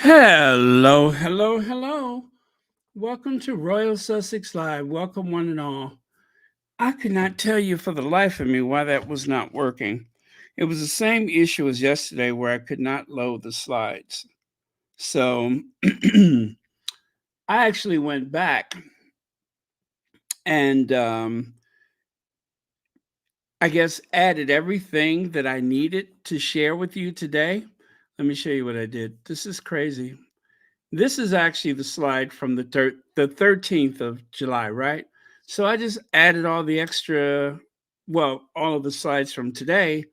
Hello, hello, hello. Welcome to Royal Sussex Live. Welcome, one and all. I could not tell you for the life of me why that was not working. It was the same issue as yesterday where I could not load the slides. So I actually went back and I guess added everything that I needed to share with you today. Let me show you what I did. This is crazy. This is actually the slide from the 13th of July, right? So I just added all the extra, well, all of the slides from today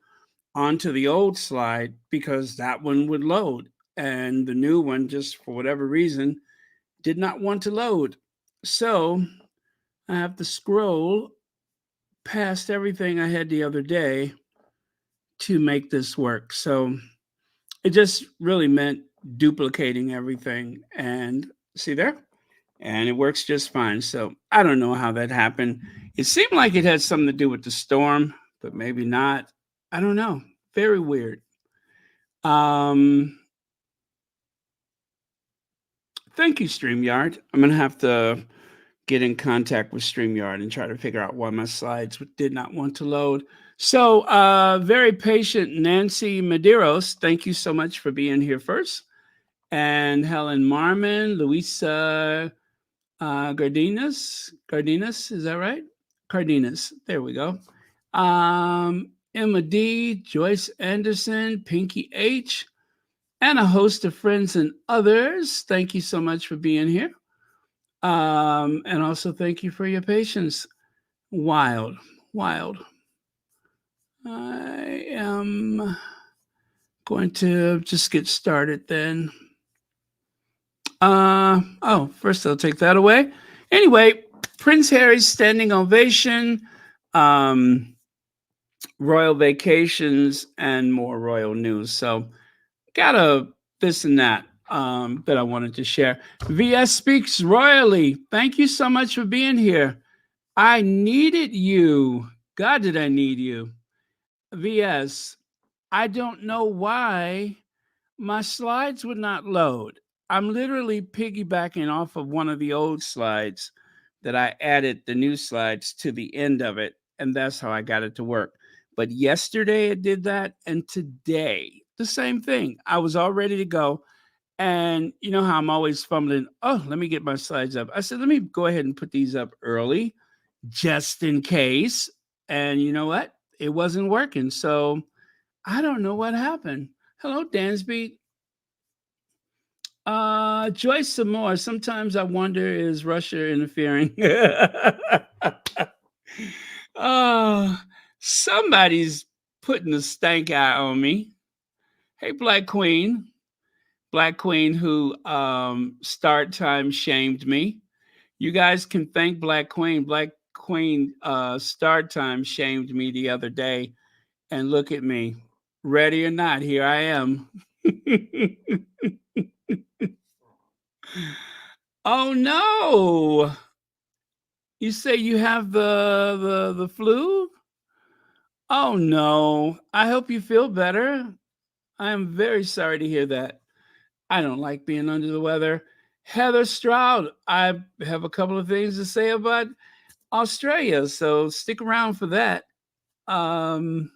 onto the old slide because that one would load. And the new one, just for whatever reason, did not want to load. So I have to scroll past everything I had the other day to make this work. So it just really meant duplicating everything. And see there? And it works just fine. So I don't know how that happened. It seemed like it had something to do with the storm, but maybe not. I don't know. Very weird. Um, Thank you, StreamYard. I'm gonna have to get in contact with StreamYard and try to figure out why my slides did not want to load. So, very patient Nancy Medeiros, thank you so much for being here first. And Helen Marmon, Luisa Gardinas, is that right? Cardenas, there we go. Emma D, Joyce Anderson, Pinky H, and a host of friends and others. Thank you so much for being here. And also thank you for your patience. Wild, wild. I am going to just get started then. First I'll take that away. Anyway, Prince Harry's standing ovation, royal vacations, and more royal news. So, got a this and that that I wanted to share. VS speaks royally. Thank you so much for being here. I needed you. God, did I need you? VS, I don't know why my slides would not load. I'm literally piggybacking off of one of the old slides that I added the new slides to the end of it, and that's how I got it to work. But yesterday it did that, and today the same thing. I was all ready to go, and you know how I'm always fumbling. Oh, let me get my slides up. I said, let me go ahead and put these up early, just in case. And you know what? It wasn't working. So I don't know what happened. Hello, Dansby. Joyce some more. Sometimes I wonder, is Russia interfering? Oh, somebody's putting a stank eye on me. Hey, Black Queen. Black Queen who start time shamed me. You guys can thank Black Queen. Black Queen start time shamed me the other day. And look at me. Ready or not, here I am. Oh no. You say you have the flu? Oh no. I hope you feel better. I am very sorry to hear that. I don't like being under the weather. Heather Stroud, I have a couple of things to say about Australia, so stick around for that. Um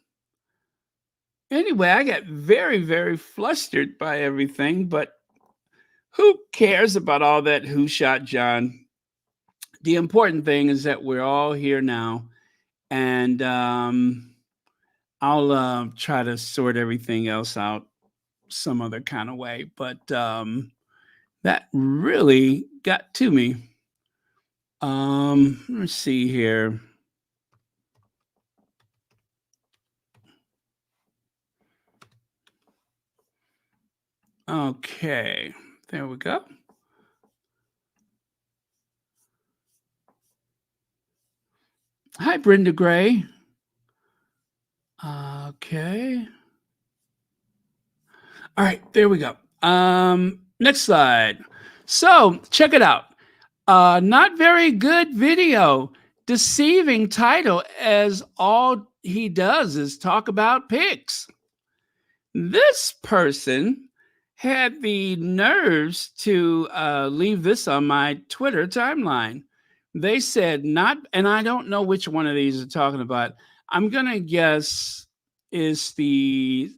anyway, I got very, very flustered by everything, but who cares about all that who shot John? The important thing is that we're all here now, and I'll try to sort everything else out some other kind of way. But that really got to me. Let's see here. Okay, there we go. Hi, Brenda Gray. Okay. All right, there we go. Next slide. So check it out. Not very good video. Deceiving title, as all he does is talk about pigs. This person had the nerves to leave this on my Twitter timeline. They said not, and I don't know which one of these are talking about. I'm gonna guess is the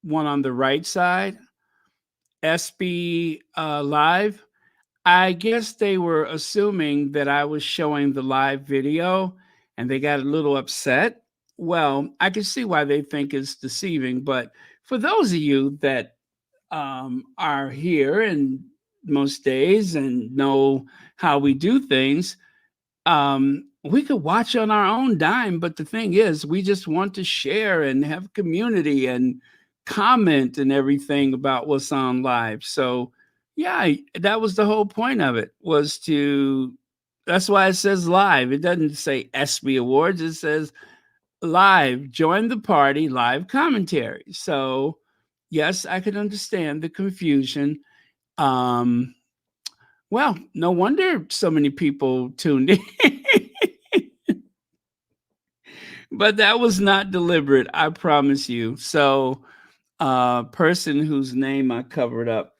one on the right side, SB Live. I guess they were assuming that I was showing the live video and they got a little upset. Well, I can see why they think it's deceiving, but for those of you that are here and most days and know how we do things, we could watch on our own dime. But the thing is, we just want to share and have community and comment and everything about what's on live. So, yeah, that was the whole point of it was to. That's why it says live. It doesn't say ESPY Awards. It says live. Join the party. Live commentary. So, yes, I could understand the confusion. Um, well, no wonder so many people tuned in. But that was not deliberate, I promise you. So, person whose name I covered up,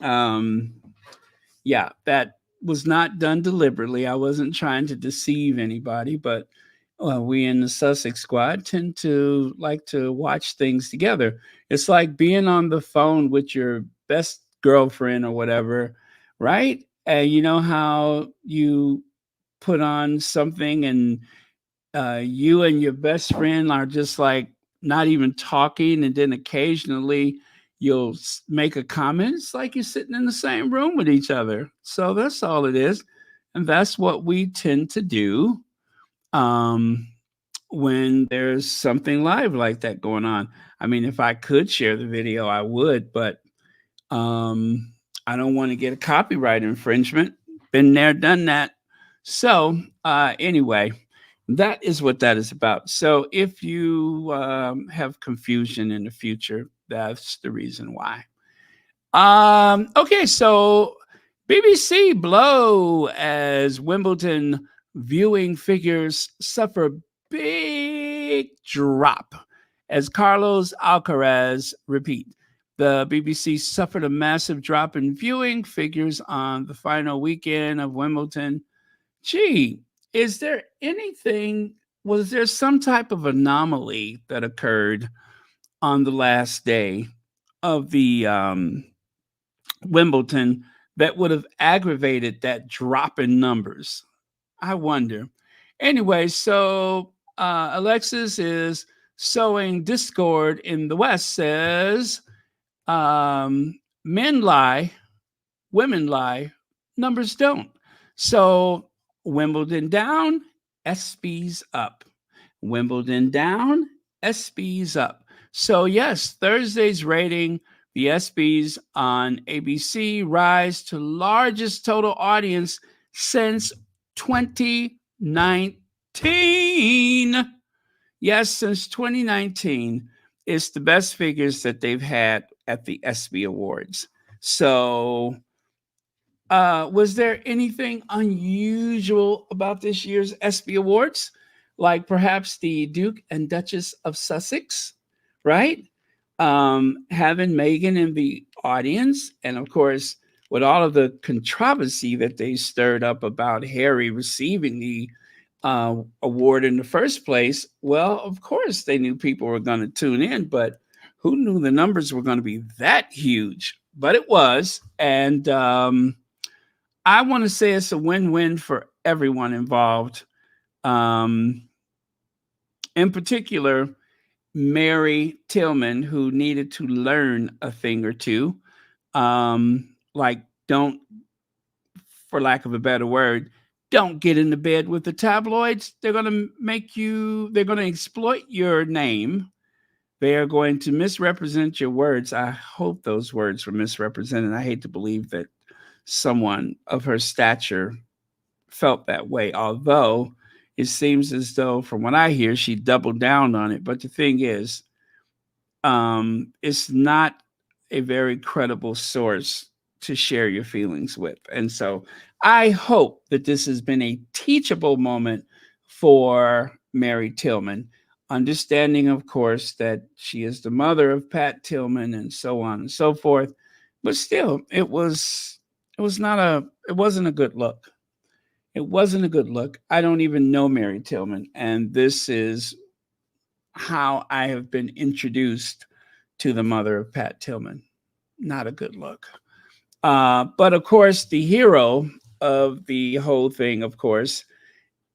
um, yeah, that was not done deliberately. I wasn't trying to deceive anybody, but we in the Sussex squad tend to like to watch things together. It's like being on the phone with your best girlfriend or whatever, right? And you know how you put on something and you and your best friend are just like not even talking, and then occasionally you'll make a comment. It's like you're sitting in the same room with each other. So that's all it is, and that's what we tend to do um, when there's something live like that going on. I mean, if I could share the video, I would, but um, I don't want to get a copyright infringement. Been there, done that. So, anyway, that is what that is about. So, if you have confusion in the future, that's the reason why. Okay, so BBC blow as Wimbledon viewing figures suffer big drop as Carlos Alcaraz repeat. The BBC suffered a massive drop in viewing figures on the final weekend of Wimbledon. Gee, is there anything, was there some type of anomaly that occurred on the last day of the Wimbledon that would have aggravated that drop in numbers? I wonder. Anyway, so Alexis is sowing discord in the West, says men lie, women lie, numbers don't. So Wimbledon down, SB's up. Wimbledon down, SB's up. So yes, Thursday's rating, the SBs on ABC rise to largest total audience since 2019. Yes, since 2019, it's the best figures that they've had at the ESPY Awards. So, was there anything unusual about this year's ESPY Awards? Like perhaps the Duke and Duchess of Sussex, right? Having Meghan in the audience. And of course, with all of the controversy that they stirred up about Harry receiving the award in the first place, well, of course, they knew people were going to tune in, but who knew the numbers were going to be that huge? But it was. And I want to say it's a win-win for everyone involved. Um, in particular, Mary Tillman, who needed to learn a thing or two. Like, don't, for lack of a better word, don't get into bed with the tabloids. They're going to make you, they're going to exploit your name. They are going to misrepresent your words. I hope those words were misrepresented. I hate to believe that someone of her stature felt that way, although it seems as though, from what I hear, she doubled down on it. But the thing is, it's not a very credible source to share your feelings with. And so I hope that this has been a teachable moment for Mary Tillman. understanding, of course, that she is the mother of Pat Tillman and so on and so forth. But still, it wasn't a good look. It wasn't a good look. I don't even know Mary Tillman, and this is how I have been introduced to the mother of Pat Tillman. Not a good look. But of course, the hero of the whole thing, of course,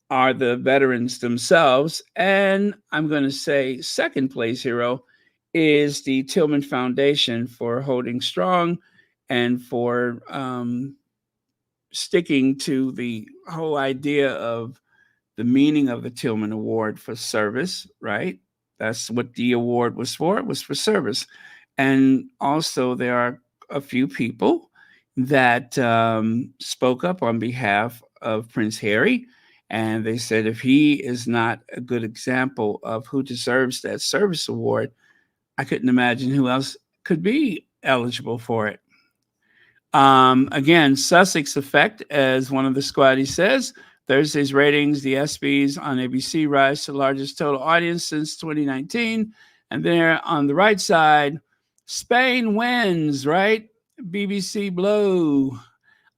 are the veterans themselves. And I'm going to say second place hero is the Tillman Foundation for holding strong and for sticking to the whole idea of the meaning of the Tillman Award for service, right? That's what the award was for. It was for service. And also, there are a few people that spoke up on behalf of Prince Harry. And they said if he is not a good example of who deserves that service award, I couldn't imagine who else could be eligible for it. Again, Sussex effect, as one of the squaddies says. Thursday's ratings, the ESPYs on ABC rise to the largest total audience since 2019. And there on the right side, Spain wins, right? BBC Blue.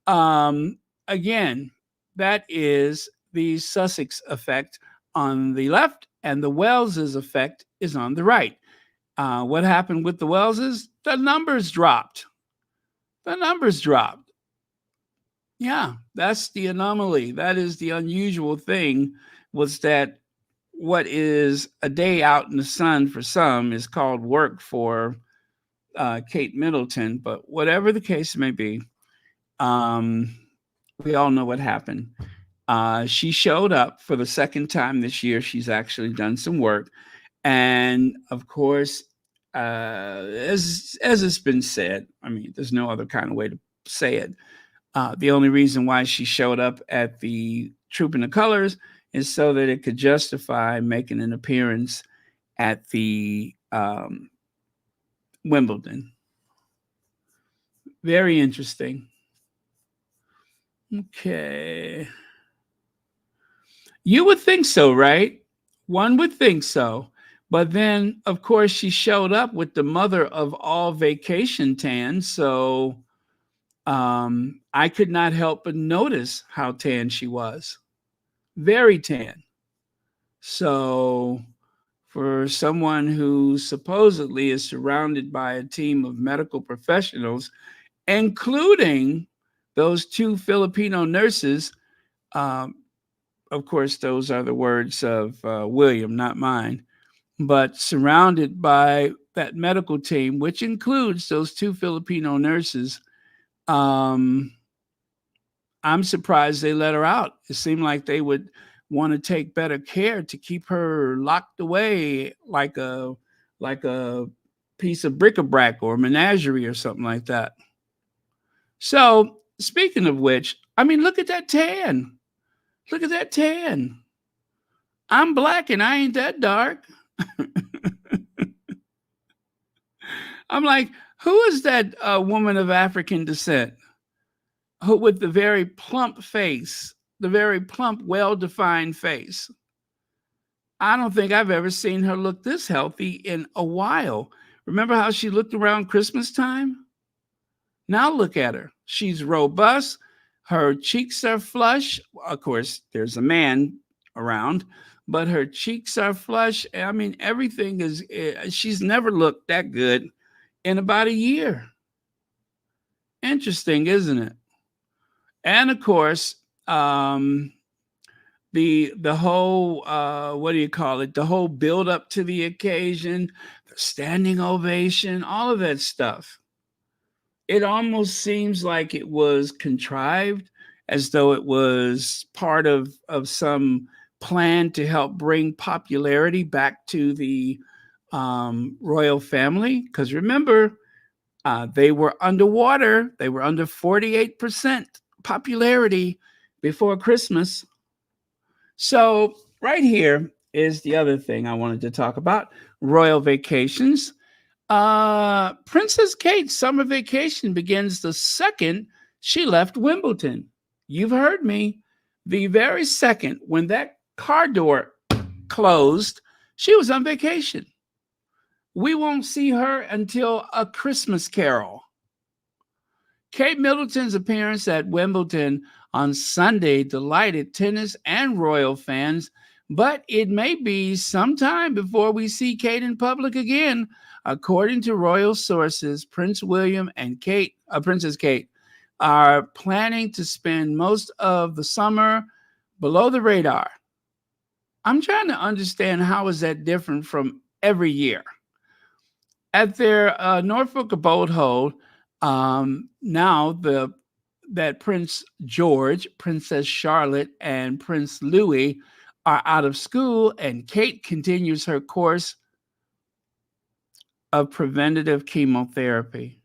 Again, that is the Sussex effect on the left, and the Wellses effect is on the right. What happened with the Wellses? The numbers dropped. The numbers dropped. Yeah, that's the anomaly. That is the unusual thing, was that what is a day out in the sun for some is called work for Kate Middleton. But whatever the case may be, we all know what happened. She showed up for the second time this year. She's actually done some work. And of course, as it's been said, I mean, there's no other kind of way to say it. The only reason why she showed up at the Trooping the Colors is so that it could justify making an appearance at the Wimbledon. Very interesting. Okay. You would think so, right? One would think so. But then, of course, she showed up with the mother of all vacation tan. So I could not help but notice how tan she was. Very tan. So for someone who supposedly is surrounded by a team of medical professionals, including those two Filipino nurses, of course, those are the words of William, not mine, but surrounded by that medical team, which includes those two Filipino nurses, I'm surprised they let her out. It seemed like they would want to take better care to keep her locked away like a piece of bric-a-brac or menagerie or something like that. So, speaking of which, I mean, look at that tan. Look at that tan. I'm black and I ain't that dark. I'm like, who is that woman of African descent who with the very plump face, the very plump, well-defined face? I don't think I've ever seen her look this healthy in a while. Remember how she looked around Christmas time? Now look at her. She's robust. Her cheeks are flush. Of course, there's a man around, but her cheeks are flush. I mean, everything is, she's never looked that good in about a year. Interesting, isn't it? And of course, the whole what do you call it? The whole build up to the occasion, the standing ovation, all of that stuff. It almost seems like it was contrived, as though it was part of some plan to help bring popularity back to the royal family. Because remember, they were underwater. They were under 48% popularity before Christmas. So right here is the other thing I wanted to talk about: royal vacations. Princess Kate's summer vacation begins the second she left Wimbledon. You've heard me. The very second when that car door closed, She was on vacation. We won't see her until A Christmas Carol. Kate Middleton's appearance at Wimbledon on Sunday delighted tennis and royal fans, but it may be some time before we see Kate in public again. According to royal sources, Prince William and Princess Kate, are planning to spend most of the summer below the radar. I'm trying to understand how is that different from every year. At their Norfolk abode hold, now that Prince George, Princess Charlotte, and Prince Louis are out of school, and Kate continues her course of preventative chemotherapy.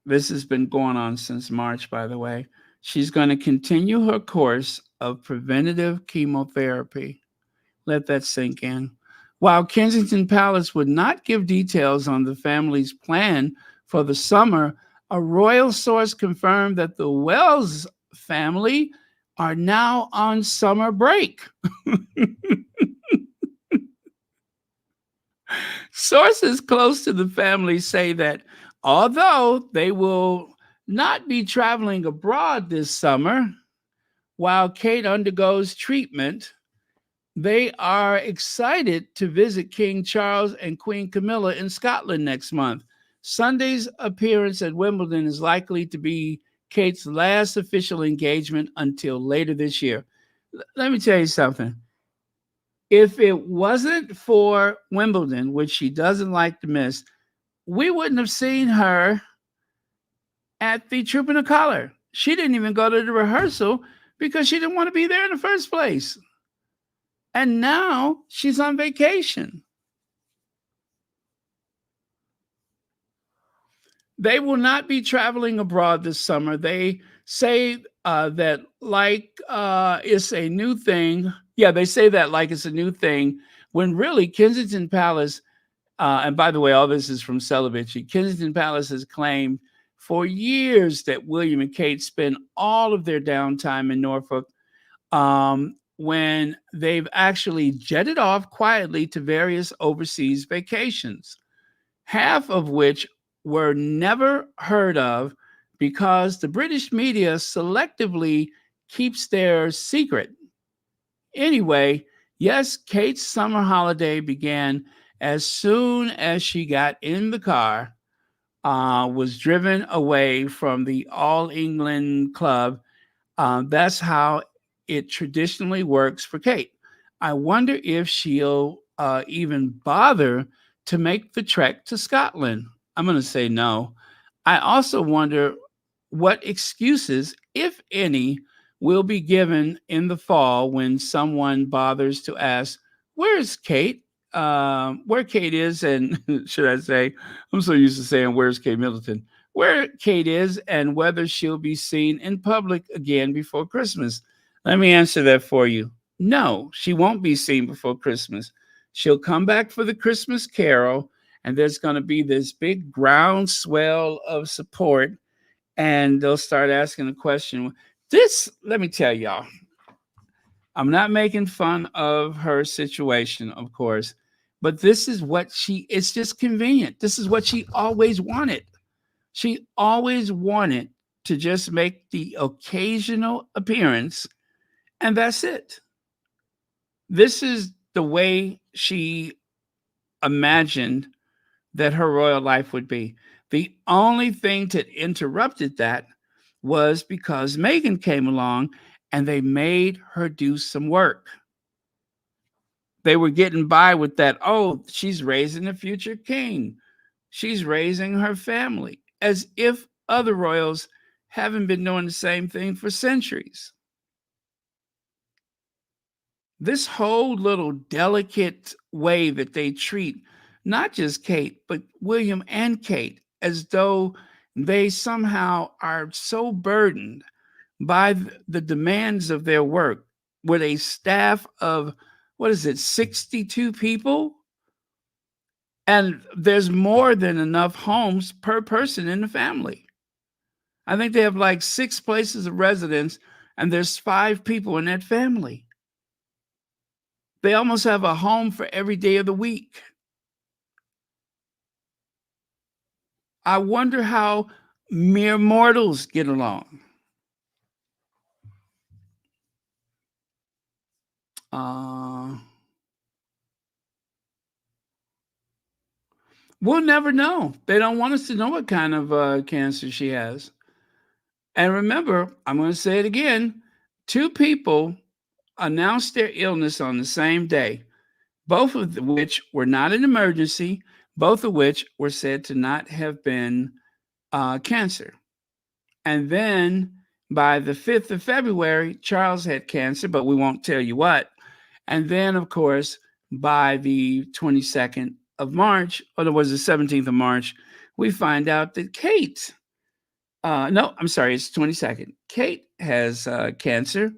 This has been going on since March, by the way. She's going to continue her course of preventative chemotherapy. Let that sink in. While Kensington Palace would not give details on the family's plan for the summer, a royal source confirmed that the Wells family are now on summer break. Sources close to the family say that although they will not be traveling abroad this summer, while Kate undergoes treatment, they are excited to visit King Charles and Queen Camilla in Scotland next month. Sunday's appearance at Wimbledon is likely to be Kate's last official engagement until later this year. Let me tell you something. If it wasn't for Wimbledon, which she doesn't like to miss, we wouldn't have seen her at the Troop and the Collar. She didn't even go to the rehearsal because she didn't want to be there in the first place. And now she's on vacation. They will not be traveling abroad this summer. They say that it's a new thing. Yeah, they say that like it's a new thing, when really Kensington Palace, and by the way, all this is from Celibacy, Kensington Palace has claimed for years that William and Kate spend all of their downtime in Norfolk, when they've actually jetted off quietly to various overseas vacations, half of which were never heard of because the British media selectively keeps their secret. Anyway, yes, Kate's summer holiday began as soon as she got in the car, was driven away from the All England Club. That's how it traditionally works for Kate. I wonder if she'll even bother to make the trek to Scotland. I'm going to say no. I also wonder what excuses, if any, will be given in the fall when someone bothers to ask, "Where's Kate?" Where Kate is, and should I say, I'm so used to saying, "Where's Kate Middleton?" Where Kate is, and whether she'll be seen in public again before Christmas. Let me answer that for you. No, she won't be seen before Christmas. She'll come back for the Christmas Carol, and there's going to be this big groundswell of support, and they'll start asking the question. Let me tell y'all, I'm not making fun of her situation, of course, but this is what it's just convenient. This is what she always wanted. She always wanted to just make the occasional appearance, and that's it. This is the way she imagined that her royal life would be. The only thing that interrupted that was because Meghan came along and they made her do some work. They were getting by with that. Oh, she's raising a future king. She's raising her family, as if other royals haven't been doing the same thing for centuries. This whole little delicate way that they treat not just Kate, but William and Kate, as though they somehow are so burdened by the demands of their work with a staff of, what is it, 62 people? And there's more than enough homes per person in the family. I think they have like 6 places of residence, and there's 5 people in that family. They almost have a home for every day of the week. I wonder how mere mortals get along. We'll never know. They don't want us to know what kind of cancer she has. And remember, I'm going to say it again, 2 people announced their illness on the same day, both of which were not an emergency, both of which were said to not have been cancer. And then by the 5th of February, Charles had cancer, but we won't tell you what. And then, of course, by the 22nd of March, or it was the 17th of March, we find out that Kate, no, I'm sorry, it's 22nd. Kate has cancer,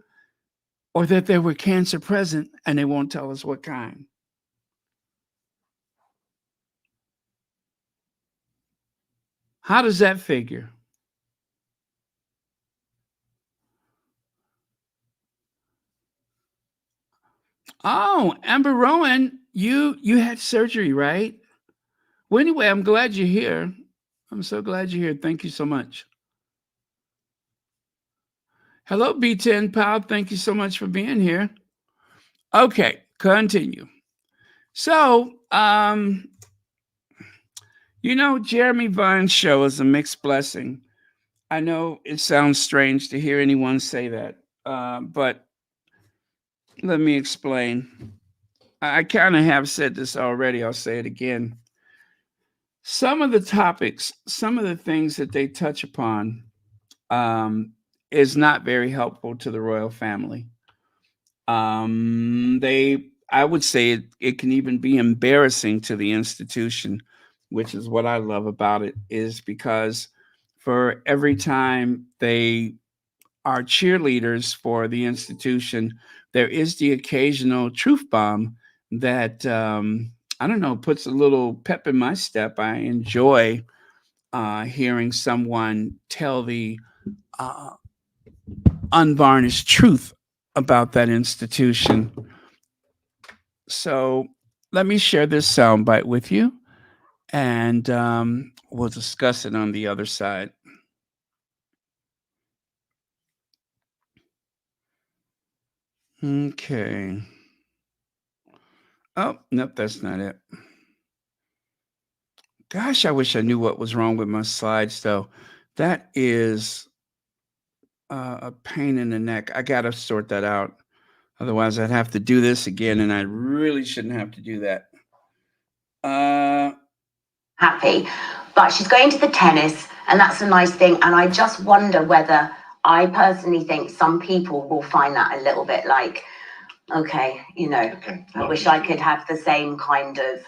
or that there were cancer present, and they won't tell us what kind. How does that figure? Oh, Amber Rowan, you had surgery, right? Well, anyway, I'm glad you're here. I'm so glad you're here. Thank you so much. Hello, B10 pal. Thank you so much for being here. Okay, continue. So, Jeremy Vine's show is a mixed blessing. I know it sounds strange to hear anyone say that, but let me explain. I kind of have said this already. I'll say it again. Some of the topics, some of the things that they touch upon, is not very helpful to the royal family. I would say it can even be embarrassing to the institution, which is what I love about it, is because for every time they are cheerleaders for the institution, there is the occasional truth bomb that I don't know, puts a little pep in my step. I enjoy hearing someone tell the uh, unvarnished truth about that institution. So let me share this soundbite with you, and we'll discuss it on the other side. Okay. Oh, nope, that's not it. Gosh, I wish I knew what was wrong with my slides, though. That is a pain in the neck. I got to sort that out. Otherwise, I'd have to do this again, and I really shouldn't have to do that. Happy, but she's going to the tennis, and that's a nice thing. And I just wonder whether I personally think some people will find that a little bit like, okay, I wish I could have the same kind of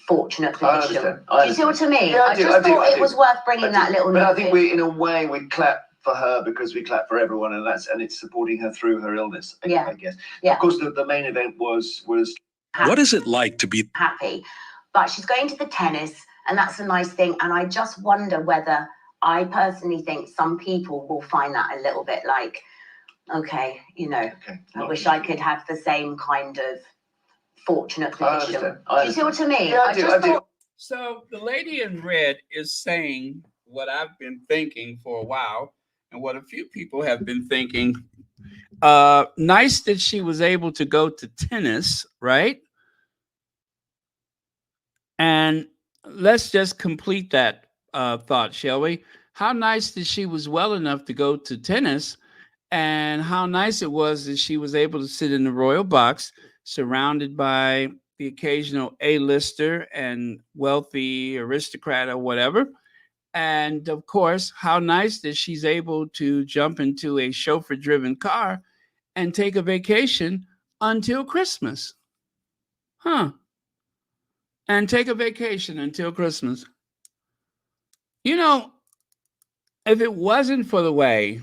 fortunate position. Do you see what I mean? Yeah, I just thought it was worth bringing that little. But I think we clap for her because we clap for everyone, and it's supporting her through her illness. I guess. Yeah. Of course, the main event was. What is it like to be happy? But she's going to the tennis, and that's a nice thing. And I just wonder whether I personally think some people will find that a little bit like, okay, I wish I could have the same kind of fortunate position. Do you see what I mean? Yeah, I do. So the lady in red is saying what I've been thinking for a while, and what a few people have been thinking. Nice that she was able to go to tennis, right? And let's just complete that thought, shall we? How nice that she was well enough to go to tennis, and how nice it was that she was able to sit in the royal box surrounded by the occasional A-lister and wealthy aristocrat or whatever. And of course, how nice that she's able to jump into a chauffeur-driven car and take a vacation until Christmas. Huh. And take a vacation until Christmas. If it wasn't for the way,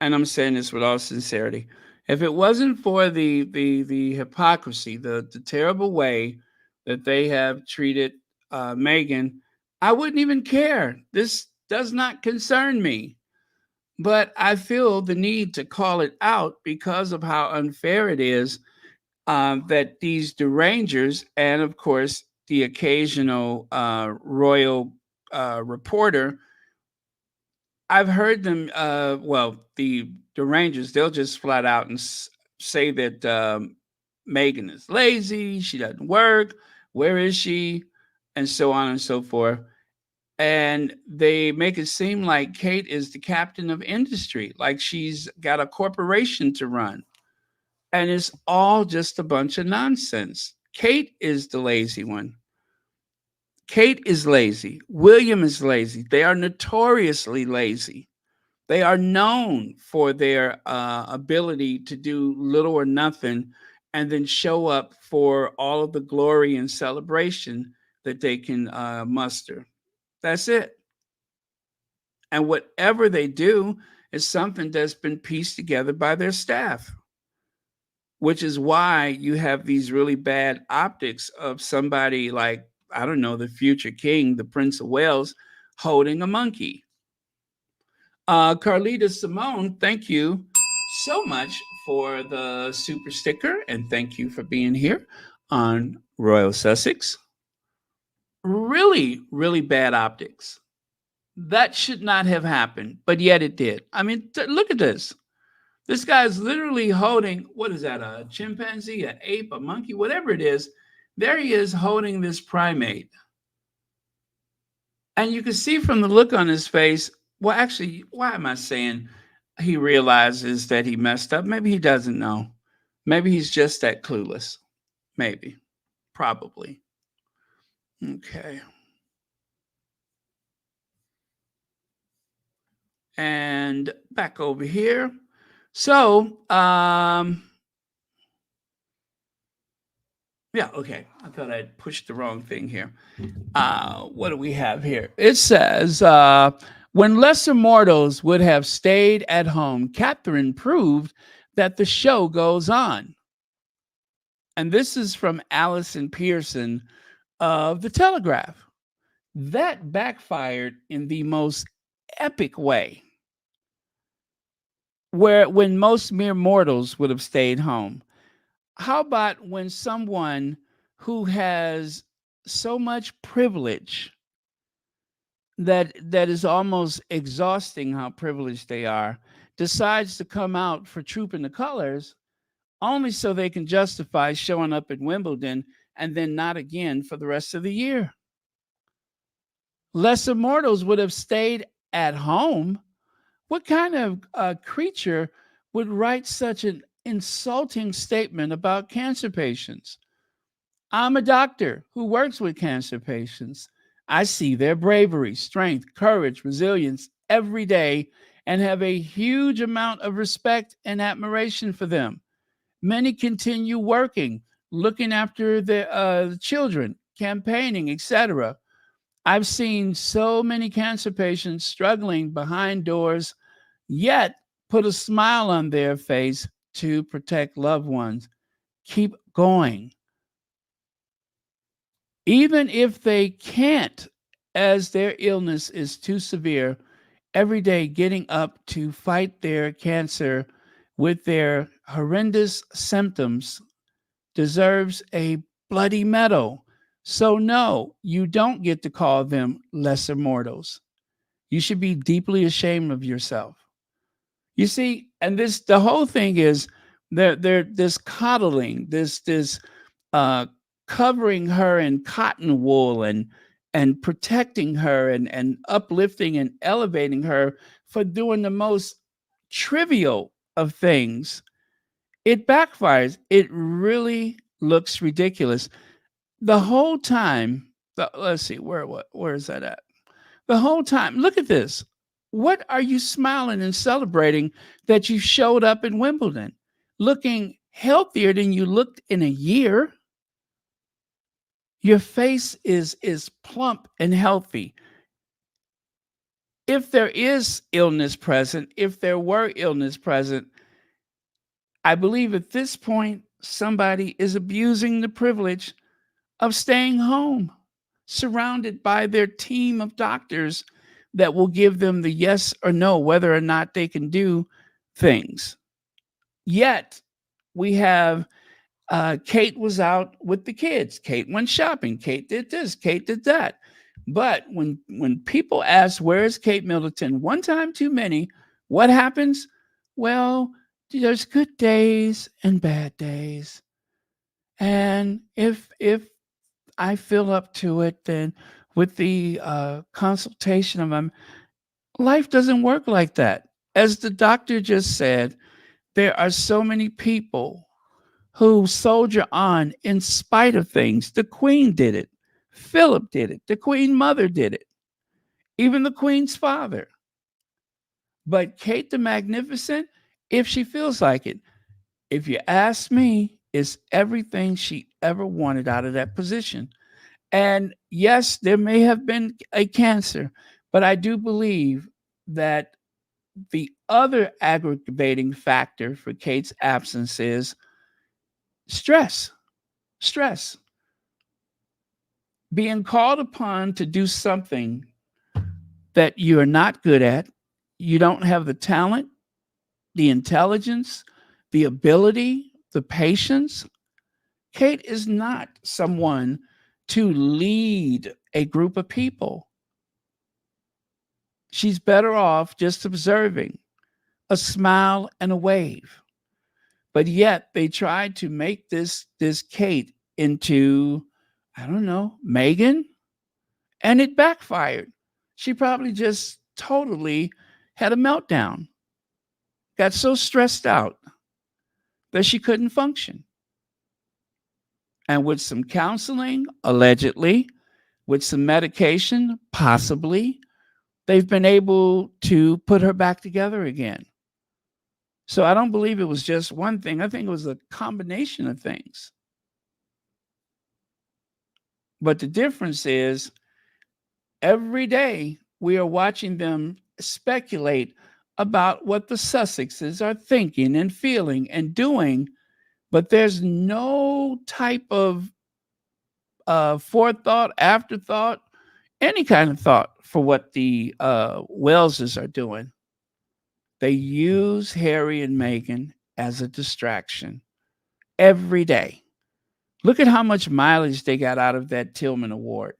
and I'm saying this with all sincerity, if it wasn't for the hypocrisy, the terrible way that they have treated Meghan, I wouldn't even care. This does not concern me. But I feel the need to call it out because of how unfair it is. that these derangers, and of course the occasional royal reporter, I've heard them, the derangers, they'll just flat out and say that Meghan is lazy, she doesn't work, where is she, and so on and so forth. And they make it seem like Kate is the captain of industry, like she's got a corporation to run. And it's all just a bunch of nonsense. Kate is the lazy one. Kate is lazy. William is lazy. They are notoriously lazy. They are known for their ability to do little or nothing and then show up for all of the glory and celebration that they can muster. That's it. And whatever they do is something that's been pieced together by their staff, which is why you have these really bad optics of somebody like, I don't know, the future king, the Prince of Wales, holding a monkey. Carlita Simone, thank you so much for the super sticker, and thank you for being here on Royal Sussex. Really, really bad optics. That should not have happened, but yet it did. I mean, look at this. This guy's literally holding, what is that, a chimpanzee, an ape, a monkey, whatever it is. There he is holding this primate. And you can see from the look on his face, well, actually, why am I saying he realizes that he messed up? Maybe he doesn't know. Maybe he's just that clueless. Maybe. Probably. Okay. And back over here. So, yeah, okay. I thought I'd pushed the wrong thing here. What do we have here? It says, when lesser mortals would have stayed at home, Catherine proved that the show goes on. And this is from Alison Pearson of The Telegraph. That backfired in the most epic way. When most mere mortals would have stayed home. How about when someone who has so much privilege that is almost exhausting how privileged they are, decides to come out for Trooping the Colors only so they can justify showing up at Wimbledon and then not again for the rest of the year? Lesser mortals would have stayed at home. What kind of creature would write such an insulting statement about cancer patients? I'm a doctor who works with cancer patients. I see their bravery, strength, courage, resilience every day and have a huge amount of respect and admiration for them. Many continue working, looking after the children, campaigning, etc. I've seen so many cancer patients struggling behind doors, yet put a smile on their face to protect loved ones. Keep going. Even if they can't, as their illness is too severe, every day getting up to fight their cancer with their horrendous symptoms deserves a bloody medal. So no, you don't get to call them lesser mortals. You should be deeply ashamed of yourself. You see, and the whole thing is this coddling, this covering her in cotton wool and protecting her and uplifting and elevating her for doing the most trivial of things. It backfires. It really looks ridiculous. The whole time, let's see, where is that at? The whole time, look at this. What are you smiling and celebrating that you showed up in Wimbledon, looking healthier than you looked in a year? Your face is plump and healthy. If there is illness present, if there were illness present, I believe at this point somebody is abusing the privilege of staying home, surrounded by their team of doctors that will give them the yes or no, whether or not they can do things. Yet we have Kate was out with the kids. Kate went shopping. Kate did this. Kate did that. But when people ask, where is Kate Middleton? One time too many, what happens? Well, there's good days and bad days. And if I feel up to it, then with the consultation of them, life doesn't work like that. As the doctor just said, there are so many people who soldier on in spite of things. The Queen did it. Philip did it. The Queen Mother did it. Even the Queen's father. But Kate the Magnificent, if she feels like it, if you ask me, is everything she ever wanted out of that position. And yes, there may have been a cancer, but I do believe that the other aggravating factor for Kate's absence is stress. Stress. Being called upon to do something that you are not good at, you don't have the talent, the intelligence, the ability, the patience. Kate is not someone to lead a group of people. She's better off just observing, a smile and a wave. But yet they tried to make this Kate into, I don't know, Meghan, and it backfired. She probably just totally had a meltdown, got so stressed out that she couldn't function. And with some counseling, allegedly, with some medication, possibly, they've been able to put her back together again. So I don't believe it was just one thing. I think it was a combination of things. But the difference is every day we are watching them speculate about what the Sussexes are thinking and feeling and doing, but there's no type of forethought, afterthought, any kind of thought for what the Welleses are doing. They use Harry and Meghan as a distraction every day. Look at how much mileage they got out of that Tillman Award.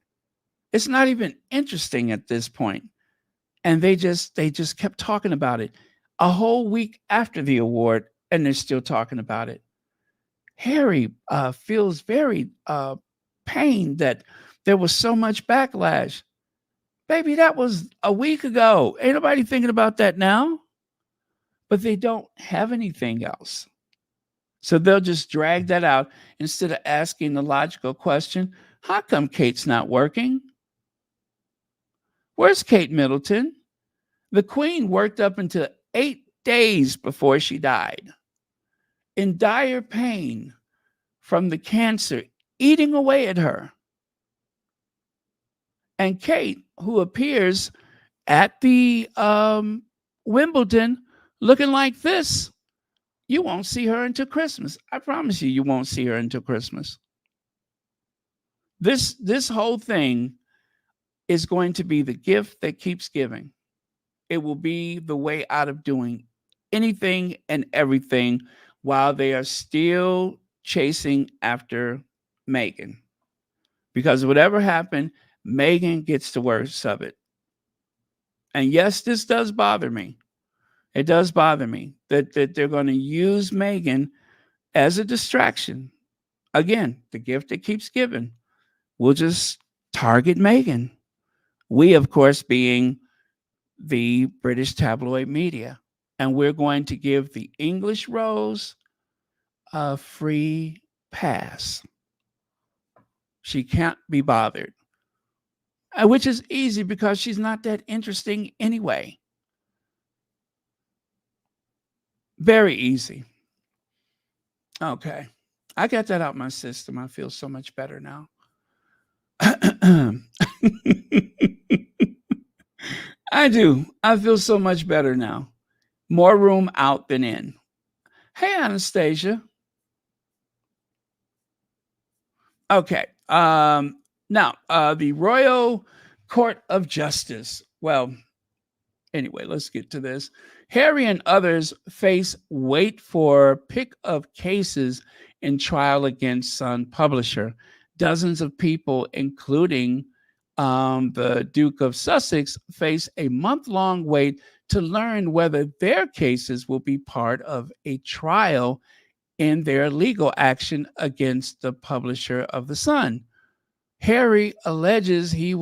It's not even interesting at this point. And they just kept talking about it a whole week after the award, and they're still talking about it. Harry feels very pained that there was so much backlash. Baby, that was a week ago. Ain't nobody thinking about that now. But they don't have anything else. So they'll just drag that out instead of asking the logical question, how come Kate's not working? Where's Kate Middleton? The Queen worked up until 8 days before she died, in dire pain from the cancer eating away at her. And Kate, who appears at the Wimbledon looking like this, you won't see her until Christmas. I promise you, you won't see her until Christmas. This whole thing is going to be the gift that keeps giving. It will be the way out of doing anything and everything while they are still chasing after Meghan. Because whatever happened, Meghan gets the worst of it. And yes, this does bother me. It does bother me that they're going to use Meghan as a distraction. Again, the gift that keeps giving. We'll just target Meghan. We, of course, being the British tabloid media. And we're going to give the English Rose a free pass. She can't be bothered. Which is easy because she's not that interesting anyway. Very easy. Okay. I got that out my system. I feel so much better now. I do. I feel so much better now. More room out than in. Hey, Anastasia. Okay. Now, the Royal Court of Justice. Well, anyway, let's get to this. Harry and others face wait for pick of cases in trial against Sun publisher. Dozens of people, including the Duke of Sussex, face a month-long wait to learn whether their cases will be part of a trial in their legal action against the publisher of The Sun. Harry alleges we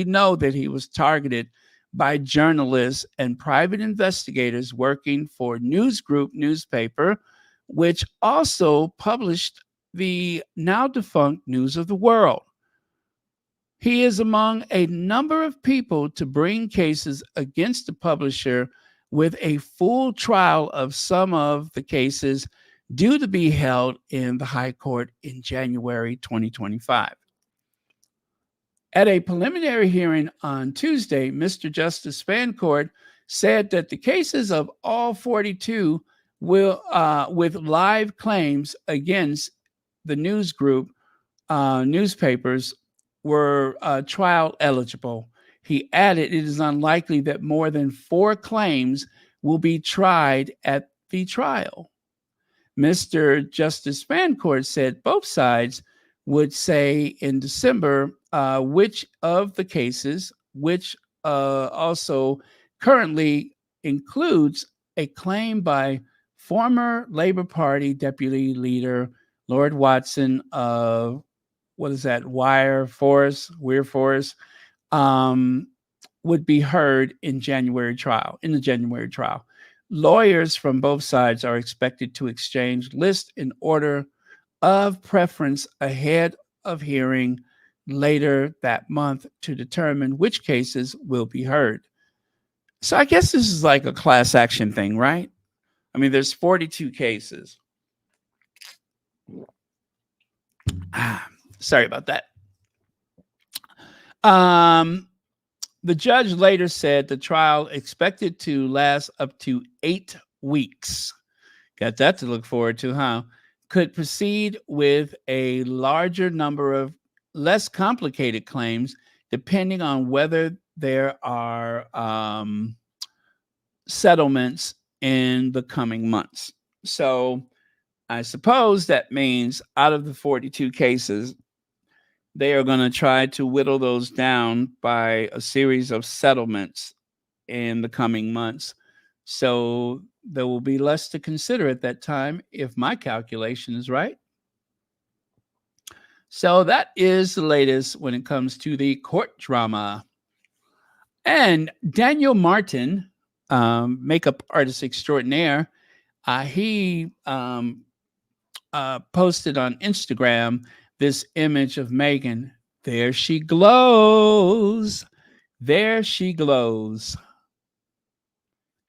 know that he was targeted by journalists and private investigators working for News Group newspaper, which also published the now defunct News of the World. He is among a number of people to bring cases against the publisher, with a full trial of some of the cases due to be held in the High Court in January 2025. At a preliminary hearing on Tuesday, Mr. Justice Fancourt said that the cases of all 42 will, with live claims against the news group newspapers, were trial eligible. He added it is unlikely that more than 4 claims will be tried at the trial. Mr. Justice Fancourt said both sides would say in December which of the cases, which also currently includes a claim by former Labor Party Deputy Leader Lord Watson of Weir Forest, would be heard in the January trial. Lawyers from both sides are expected to exchange lists in order of preference ahead of hearing later that month to determine which cases will be heard. So I guess this is like a class action thing, right? I mean, there's 42 cases. Sorry about that. The judge later said the trial expected to last up to 8 weeks. Got that to look forward to, huh? Could proceed with a larger number of less complicated claims, depending on whether there are settlements in the coming months. So I suppose that means out of the 42 cases, they are going to try to whittle those down by a series of settlements in the coming months. So there will be less to consider at that time, if my calculation is right. So that is the latest when it comes to the court drama. And Daniel Martin, makeup artist extraordinaire, he posted on Instagram this image of Meghan. There she glows. There she glows.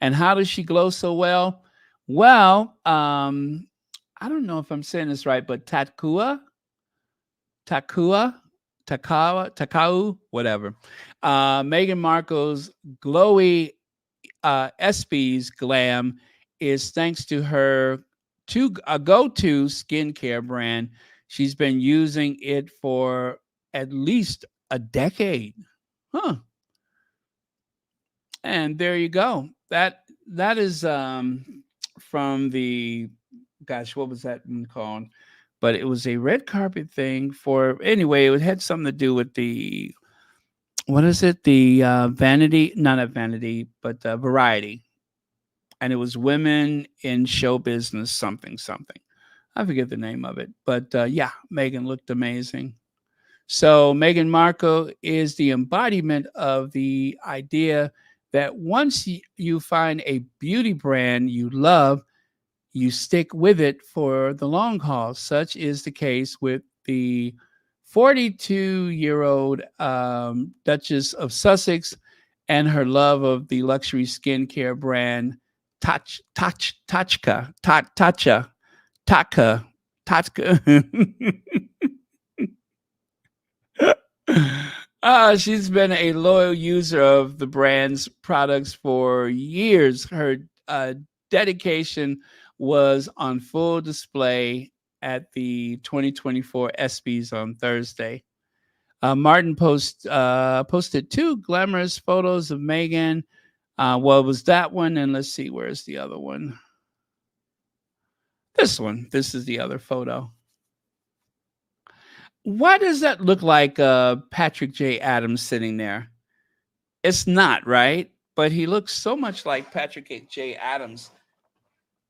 And how does she glow so well? Well, I don't know if I'm saying this right, but Takau, whatever. Meghan Markle's glowy ESPY's glam is thanks to her a go-to skincare brand. She's been using it for at least a decade. Huh. And there you go. That is from the, gosh, what was that one called? But it was a red carpet thing anyway, it had something to do with the, what is it? The Vanity, not a Vanity, but Variety. And it was women in show business, something. I forget the name of it. But yeah, Meghan looked amazing. So Meghan Markle is the embodiment of the idea that once you find a beauty brand you love, you stick with it for the long haul. Such is the case with the 42-year-old Duchess of Sussex and her love of the luxury skincare brand Tatcha. She's been a loyal user of the brand's products for years. Her dedication was on full display at the 2024 ESPYs on Thursday. Martin posted 2 glamorous photos of Meghan. Well, it was that one, and let's see, where's the other one? This one. This is the other photo. Why does that look like Patrick J. Adams sitting there? It's not, right? But he looks so much like Patrick J. Adams.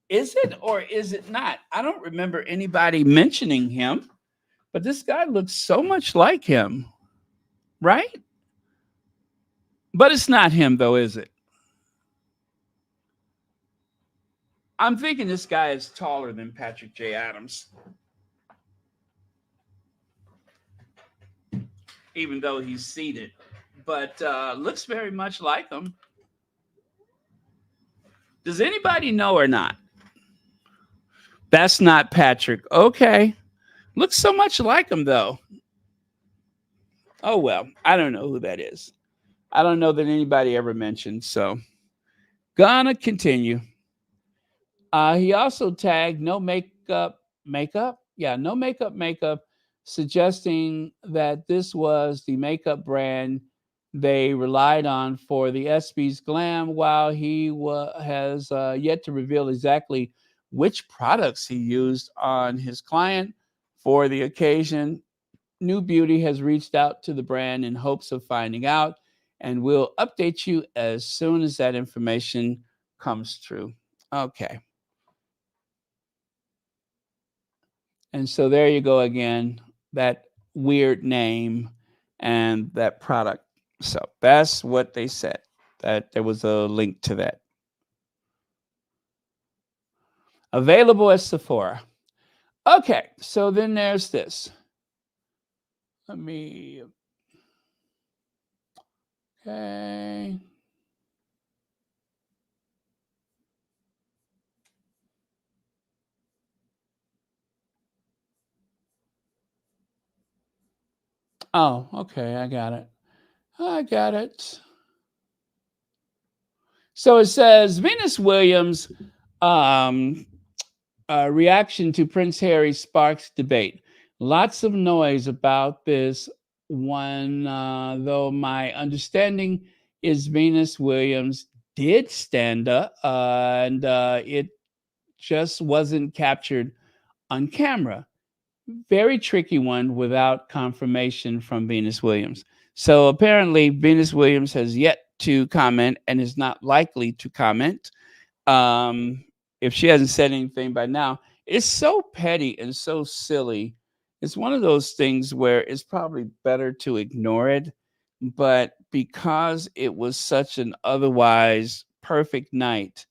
Is it or is it not? I don't remember anybody mentioning him, but this guy looks so much like him, right? But it's not him, though, is it? I'm thinking this guy is taller than Patrick J. Adams, even though he's seated, but looks very much like him. Does anybody know or not? That's not Patrick. Okay. Looks so much like him, though. Oh, well, I don't know who that is. I don't know that anybody ever mentioned, so gonna continue. He also tagged no makeup, suggesting that this was the makeup brand they relied on for the ESPY's glam, while he has yet to reveal exactly which products he used on his client for the occasion. New Beauty has reached out to the brand in hopes of finding out, and we'll update you as soon as that information comes true. Okay. And so there you go again, that weird name and that product. So that's what they said, that there was a link to that. Available at Sephora. Okay, so then there's this. Okay. Oh, okay, I got it. So it says Venus Williams' reaction to Prince Harry sparks debate. Lots of noise about this one, though my understanding is Venus Williams did stand up, and it just wasn't captured on camera. Very tricky one without confirmation from Venus Williams. So apparently Venus Williams has yet to comment and is not likely to comment. If she hasn't said anything by now, it's so petty and so silly. It's one of those things where it's probably better to ignore it. But because it was such an otherwise perfect night,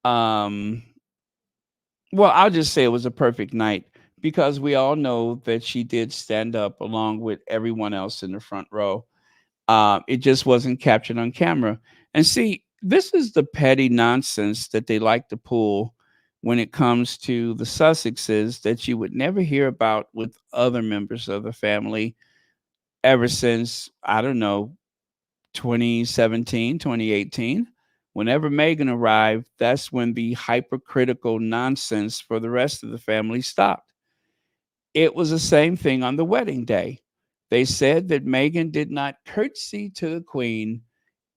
well, I'll just say it was a perfect night because we all know that she did stand up along with everyone else in the front row. It just wasn't captured on camera. And see, this is the petty nonsense that they like to pull when it comes to the Sussexes that you would never hear about with other members of the family ever since, I don't know, 2017, 2018. Whenever Meghan arrived, that's when the hypercritical nonsense for the rest of the family stopped. It was the same thing on the wedding day. They said that Meghan did not curtsy to the Queen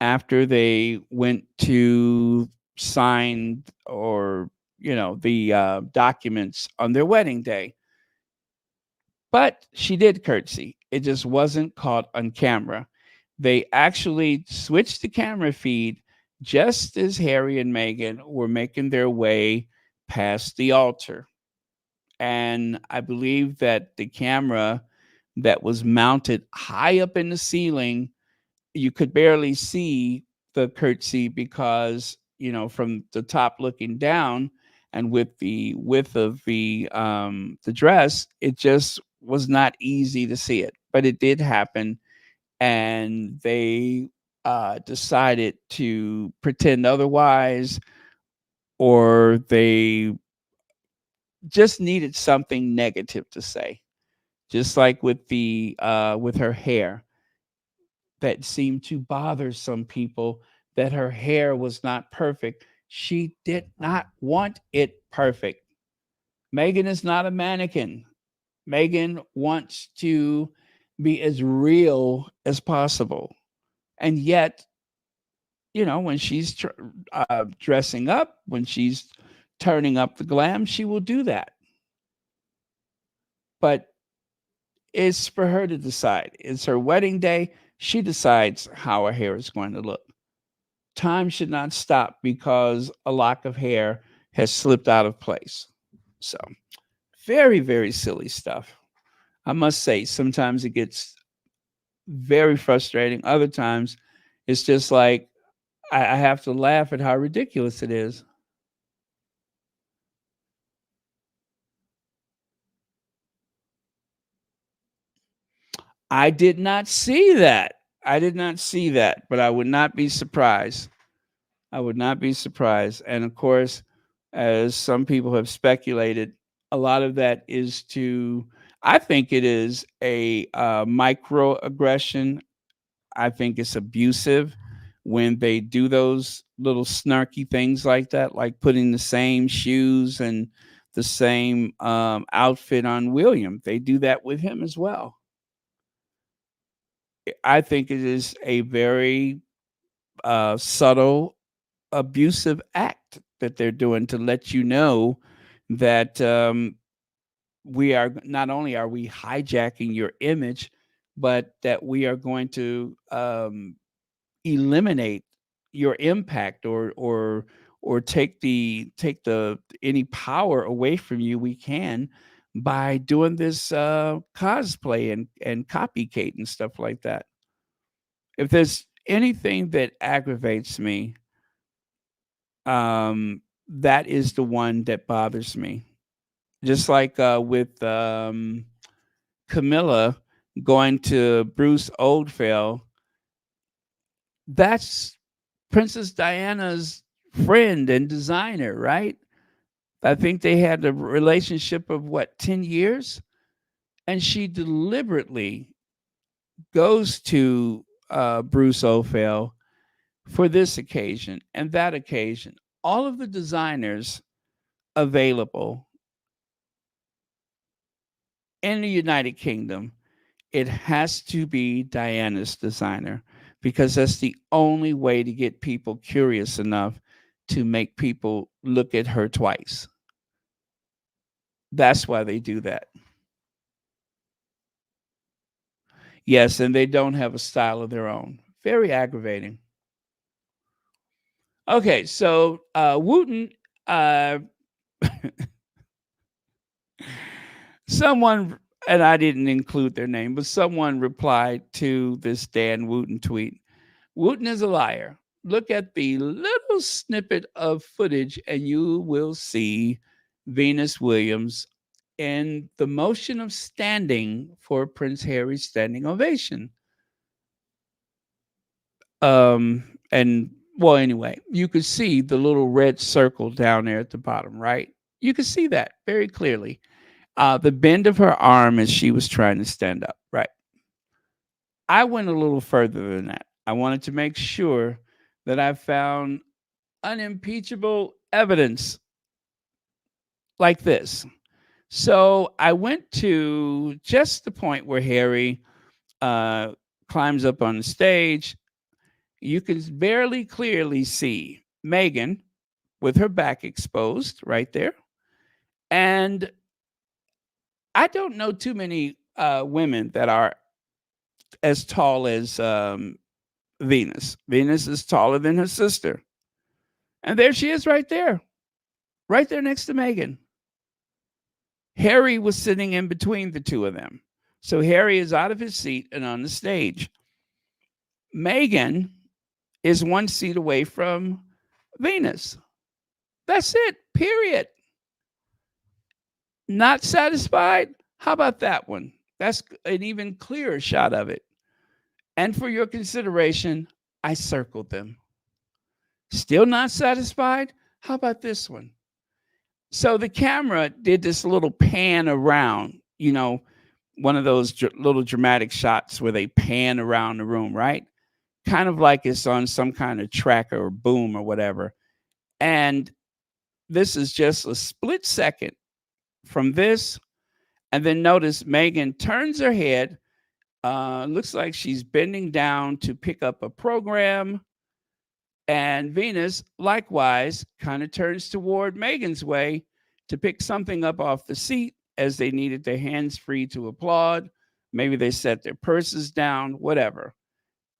after they went to sign or, the documents on their wedding day. But she did curtsy. It just wasn't caught on camera. They actually switched the camera feed just as Harry and Meghan were making their way past the altar. And I believe that the camera that was mounted high up in the ceiling, you could barely see the curtsy because, from the top looking down and with the width of the dress, it just was not easy to see it. But it did happen, and they decided to pretend otherwise, or they just needed something negative to say, just like with with her hair, that seemed to bother some people, that her hair was not perfect. She did not want it perfect. Meghan is not a mannequin. Meghan wants to be as real as possible. And yet, when she's dressing up, when she's turning up the glam, she will do that. But it's for her to decide. It's her wedding day. She decides how her hair is going to look. Time should not stop because a lock of hair has slipped out of place. So, very, very silly stuff. I must say, sometimes it gets very frustrating. Other times, it's just like I have to laugh at how ridiculous it is. I did not see that. I did not see that, but I would not be surprised. I would not be surprised. And of course, as some people have speculated, a lot of that is I think it is a microaggression. I think it's abusive when they do those little snarky things like that, like putting the same shoes and the same outfit on William. They do that with him as well. I think it is a very subtle, abusive act that they're doing to let you know that we are not only are we hijacking your image, but that we are going to eliminate your impact or take the any power away from you we can by doing this cosplay and copycat and stuff like that. If there's anything that aggravates me, that is the one that bothers me. Just like with Camilla going to Bruce Oldfield, that's Princess Diana's friend and designer, right? I think they had a relationship of 10 years? And she deliberately goes to Bruce Oldfield for this occasion and that occasion. All of the designers available in the United Kingdom, it has to be Diana's designer because that's the only way to get people curious enough to make people look at her twice. That's why they do that. Yes, and they don't have a style of their own. Very aggravating. Okay, so Wooten, someone, and I didn't include their name, but someone replied to this Dan Wooten tweet. Wooten is a liar. Look at the little snippet of footage and you will see Venus Williams in the motion of standing for Prince Harry's standing ovation. And well, anyway, you could see the little red circle down there at the bottom, right? You could see that very clearly. The bend of her arm as she was trying to stand up, right? I went a little further than that. I wanted to make sure that I found unimpeachable evidence like this. So I went to just the point where Harry climbs up on the stage. You can barely clearly see Meghan with her back exposed right there. And I don't know too many women that are as tall as Venus. Venus is taller than her sister. And there she is right there next to Meghan. Harry was sitting in between the two of them. So Harry is out of his seat and on the stage. Meghan is one seat away from Venus. That's it, period. Not satisfied? How about that one? That's an even clearer shot of it. And for your consideration, I circled them. Still not satisfied? How about this one? So the camera did this little pan around, one of those little dramatic shots where they pan around the room, right? Kind of like it's on some kind of tracker or boom or whatever. And this is just a split second from this. And then notice Meghan turns her head. Looks like she's bending down to pick up a program. And Venus, likewise, kind of turns toward Meghan's way to pick something up off the seat as they needed their hands free to applaud. Maybe they set their purses down, whatever.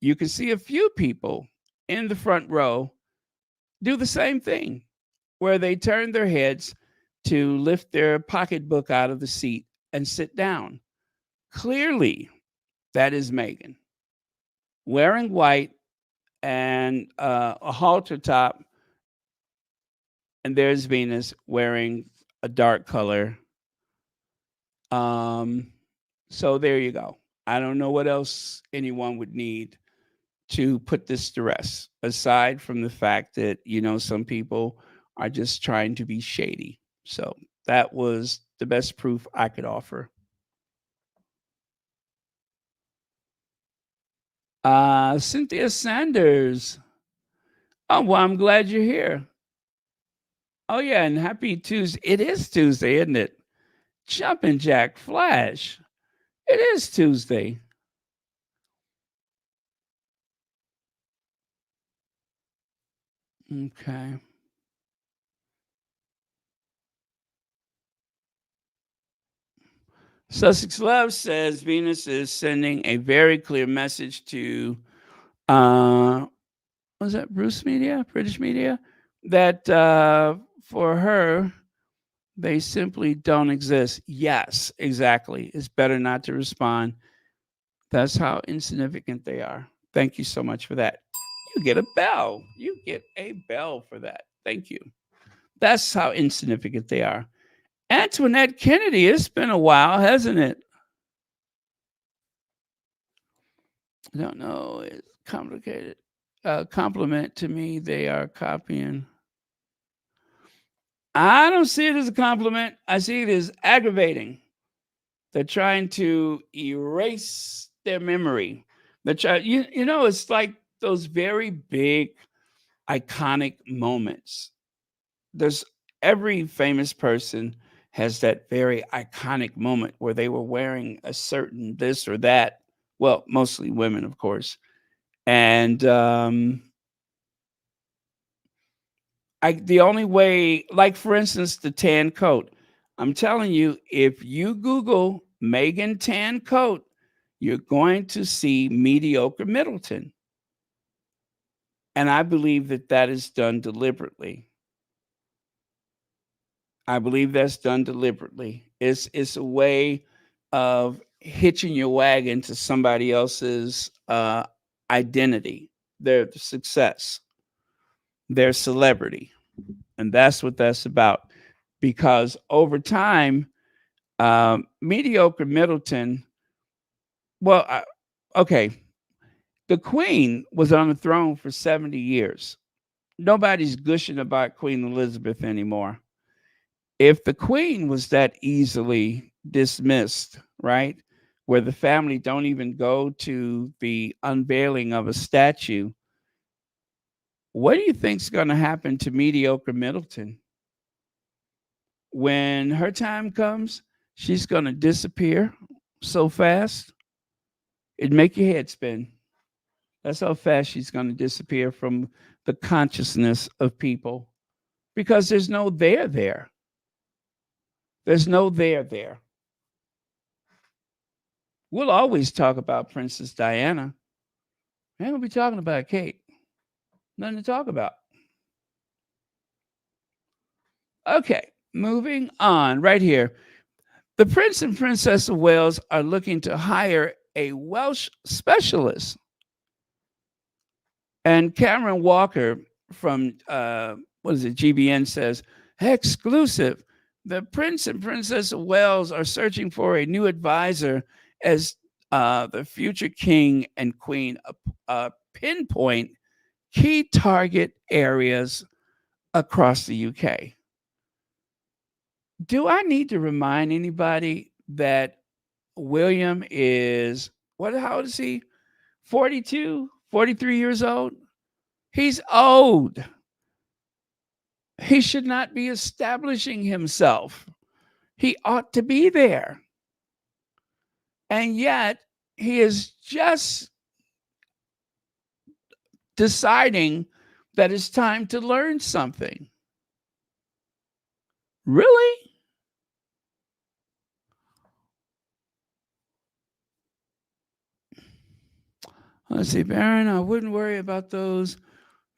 You can see a few people in the front row do the same thing, where they turn their heads to lift their pocketbook out of the seat and sit down. Clearly, that is Meghan wearing white and a halter top, and there's Venus wearing a dark color. So there you go. I don't know what else anyone would need to put this to rest, aside from the fact that, some people are just trying to be shady. So that was the best proof I could offer. Cynthia Sanders. Oh, well, I'm glad you're here. Oh, yeah, and happy Tuesday. It is Tuesday, isn't it? Jumping Jack Flash. It is Tuesday. Okay. Sussex Love says Venus is sending a very clear message to, was that Bruce Media, British Media, that for her, they simply don't exist. Yes, exactly. It's better not to respond. That's how insignificant they are. Thank you so much for that. You get a bell. You get a bell for that. Thank you. That's how insignificant they are. Antoinette Kennedy, it's been a while, hasn't it? I don't know. It's complicated. Compliment to me, they are copying. I don't see it as a compliment. I see it as aggravating. They're trying to erase their memory. It's like those very big, iconic moments. There's every famous person has that very iconic moment where they were wearing a certain this or that. Well, mostly women, of course. And the only way, like for instance, the tan coat. I'm telling you, if you Google Meghan tan coat, you're going to see mediocre Middleton. And I believe that is done deliberately. I believe that's done deliberately. It's a way of hitching your wagon to somebody else's identity, their success, their celebrity. And that's what that's about. Because over time, mediocre Middleton, okay, the Queen was on the throne for 70 years. Nobody's gushing about Queen Elizabeth anymore. If the Queen was that easily dismissed, right, where the family don't even go to the unveiling of a statue, what do you think's going to happen to mediocre Middleton? When her time comes, she's going to disappear so fast, it'd make your head spin. That's how fast she's going to disappear from the consciousness of people, because there's no there. There's no there. We'll always talk about Princess Diana. And we'll be talking about Kate. Nothing to talk about. Okay, moving on right here. The Prince and Princess of Wales are looking to hire a Welsh specialist. And Cameron Walker from, GBN says, exclusive. The Prince and Princess of Wales are searching for a new advisor as the future king and queen pinpoint key target areas across the UK. Do I need to remind anybody that William is, how old is he? 42, 43 years old? He's old. He should not be establishing himself. He ought to be there. And yet, he is just deciding that it's time to learn something. Really? Let's see, Baron, I wouldn't worry about those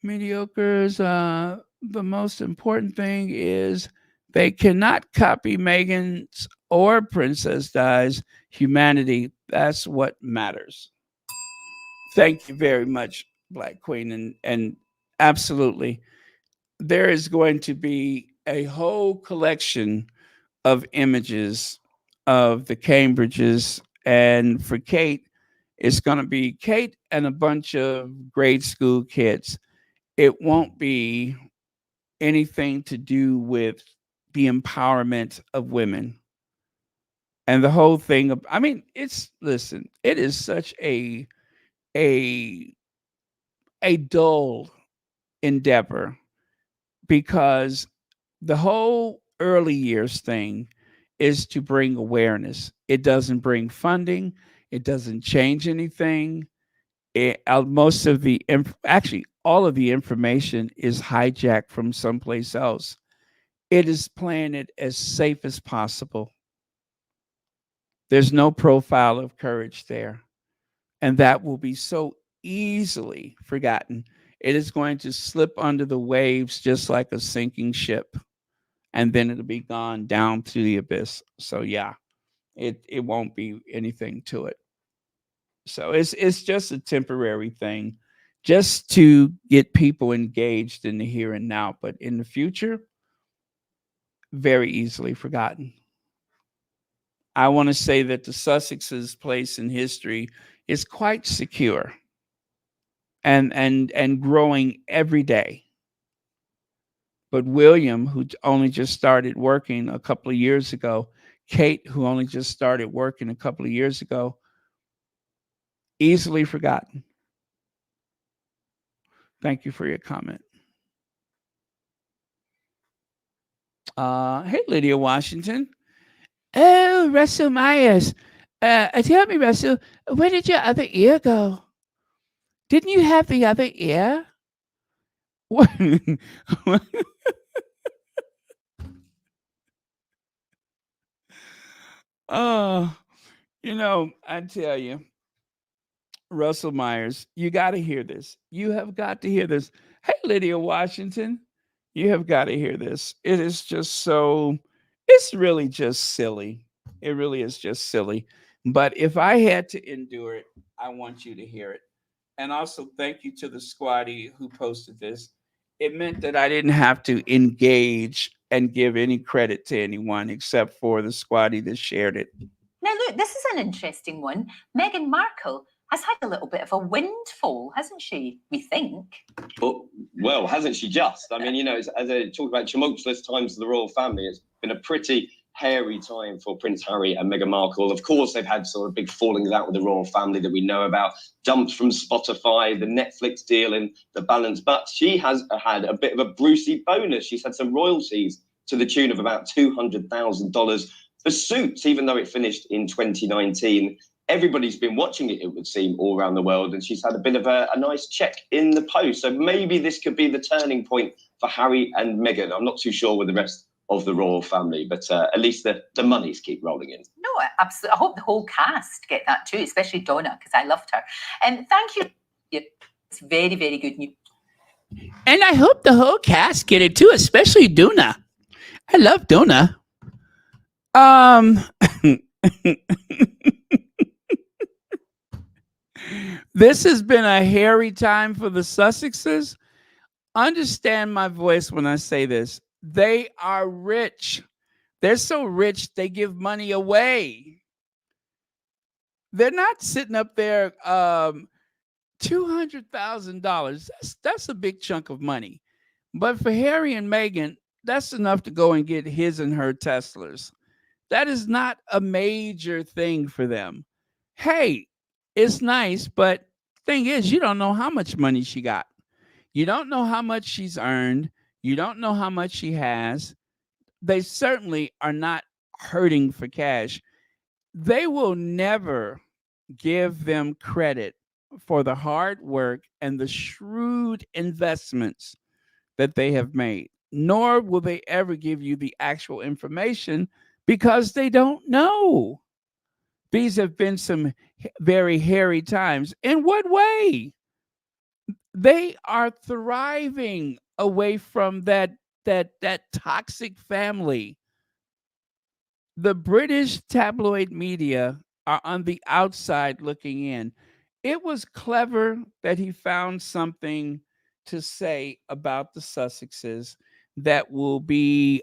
mediocres. The most important thing is they cannot copy Meghan's or Princess Di's humanity. That's what matters. Thank you very much, Black Queen. And absolutely, there is going to be a whole collection of images of the Cambridges. And for Kate, it's going to be Kate and a bunch of grade school kids. It won't be anything to do with the empowerment of women. And the whole thing of, I mean, listen, it is such a a dull endeavor, because the whole early years thing is to bring awareness. It doesn't bring funding. It doesn't change anything. Most of the actually all of the information is hijacked from someplace else. It is playing it as safe as possible. There's no profile of courage there, and that will be so easily forgotten. It is going to slip under the waves just like a sinking ship, and then it'll be gone down to the abyss. So yeah, it won't be anything to it. So it's just a temporary thing, just to get people engaged in the here and now. But in the future, very easily forgotten. I want to say that the Sussex's place in history is quite secure and growing every day. But William, who only just started working a couple of years ago, Kate, who only just started working a couple of years ago, easily forgotten. Thank you for your comment. Hey, Lydia Washington. Oh, Russell Myers. Tell me, Russell, where did your other ear go? Didn't you have the other ear? What? Oh, I tell you, Russell Myers, you got to hear this. You have got to hear this. Hey, Lydia Washington, you have got to hear this. It is just it's really just silly. It really is just silly. But if I had to endure it, I want you to hear it. And also, thank you to the squatty who posted this. It meant that I didn't have to engage and give any credit to anyone except for the squatty that shared it. Now, look, this is an interesting one. Meghan Markle has had a little bit of a windfall, hasn't she? We think. Well, hasn't she just? I mean, as I talk about tumultuous times for the royal family, it's been a pretty hairy time for Prince Harry and Meghan Markle. Of course, they've had sort of big fallings out with the royal family that we know about, dumped from Spotify, the Netflix deal and the balance. But she has had a bit of a Brucey bonus. She's had some royalties to the tune of about $200,000 for Suits, even though it finished in 2019. Everybody's been watching it, it would seem, all around the world, and she's had a bit of a nice check in the post. So maybe this could be the turning point for Harry and Meghan. I'm not too sure with the rest of the royal family, but at least the monies keep rolling in. No, absolutely. I hope the whole cast get that too, especially Donna, because I loved her. And thank you. It's very, very good news. And I hope the whole cast get it too, especially Donna. I love Donna. This has been a hairy time for the Sussexes. Understand my voice when I say this. They are rich. They're so rich, they give money away. They're not sitting up there, $200,000. That's a big chunk of money. But for Harry and Meghan, that's enough to go and get his and her Teslas. That is not a major thing for them. Hey, it's nice, but thing is, you don't know how much money she got. You don't know how much she's earned. You don't know how much she has. They certainly are not hurting for cash. They will never give them credit for the hard work and the shrewd investments that they have made, nor will they ever give you the actual information because they don't know. These have been some very hairy times. In what way? They are thriving away from that toxic family. The British tabloid media are on the outside looking in. It was clever that he found something to say about the Sussexes that will be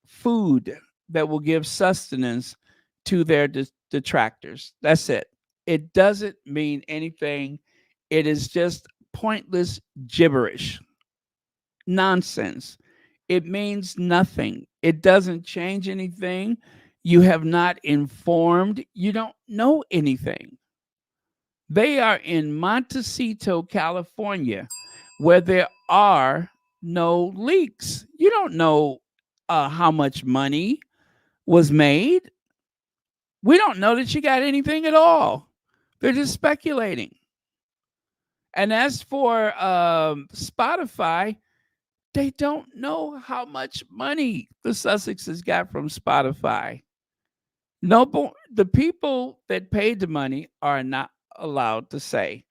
food, that will give sustenance to their detractors. That's it. It doesn't mean anything. It is just pointless gibberish, nonsense. It means nothing. It doesn't change anything. You have not informed. You don't know anything. They are in Montecito, California, where there are no leaks. You don't know how much money was made. We don't know that she got anything at all. They're just speculating. And as for Spotify, they don't know how much money the Sussexes got from Spotify. No, the people that paid the money are not allowed to say.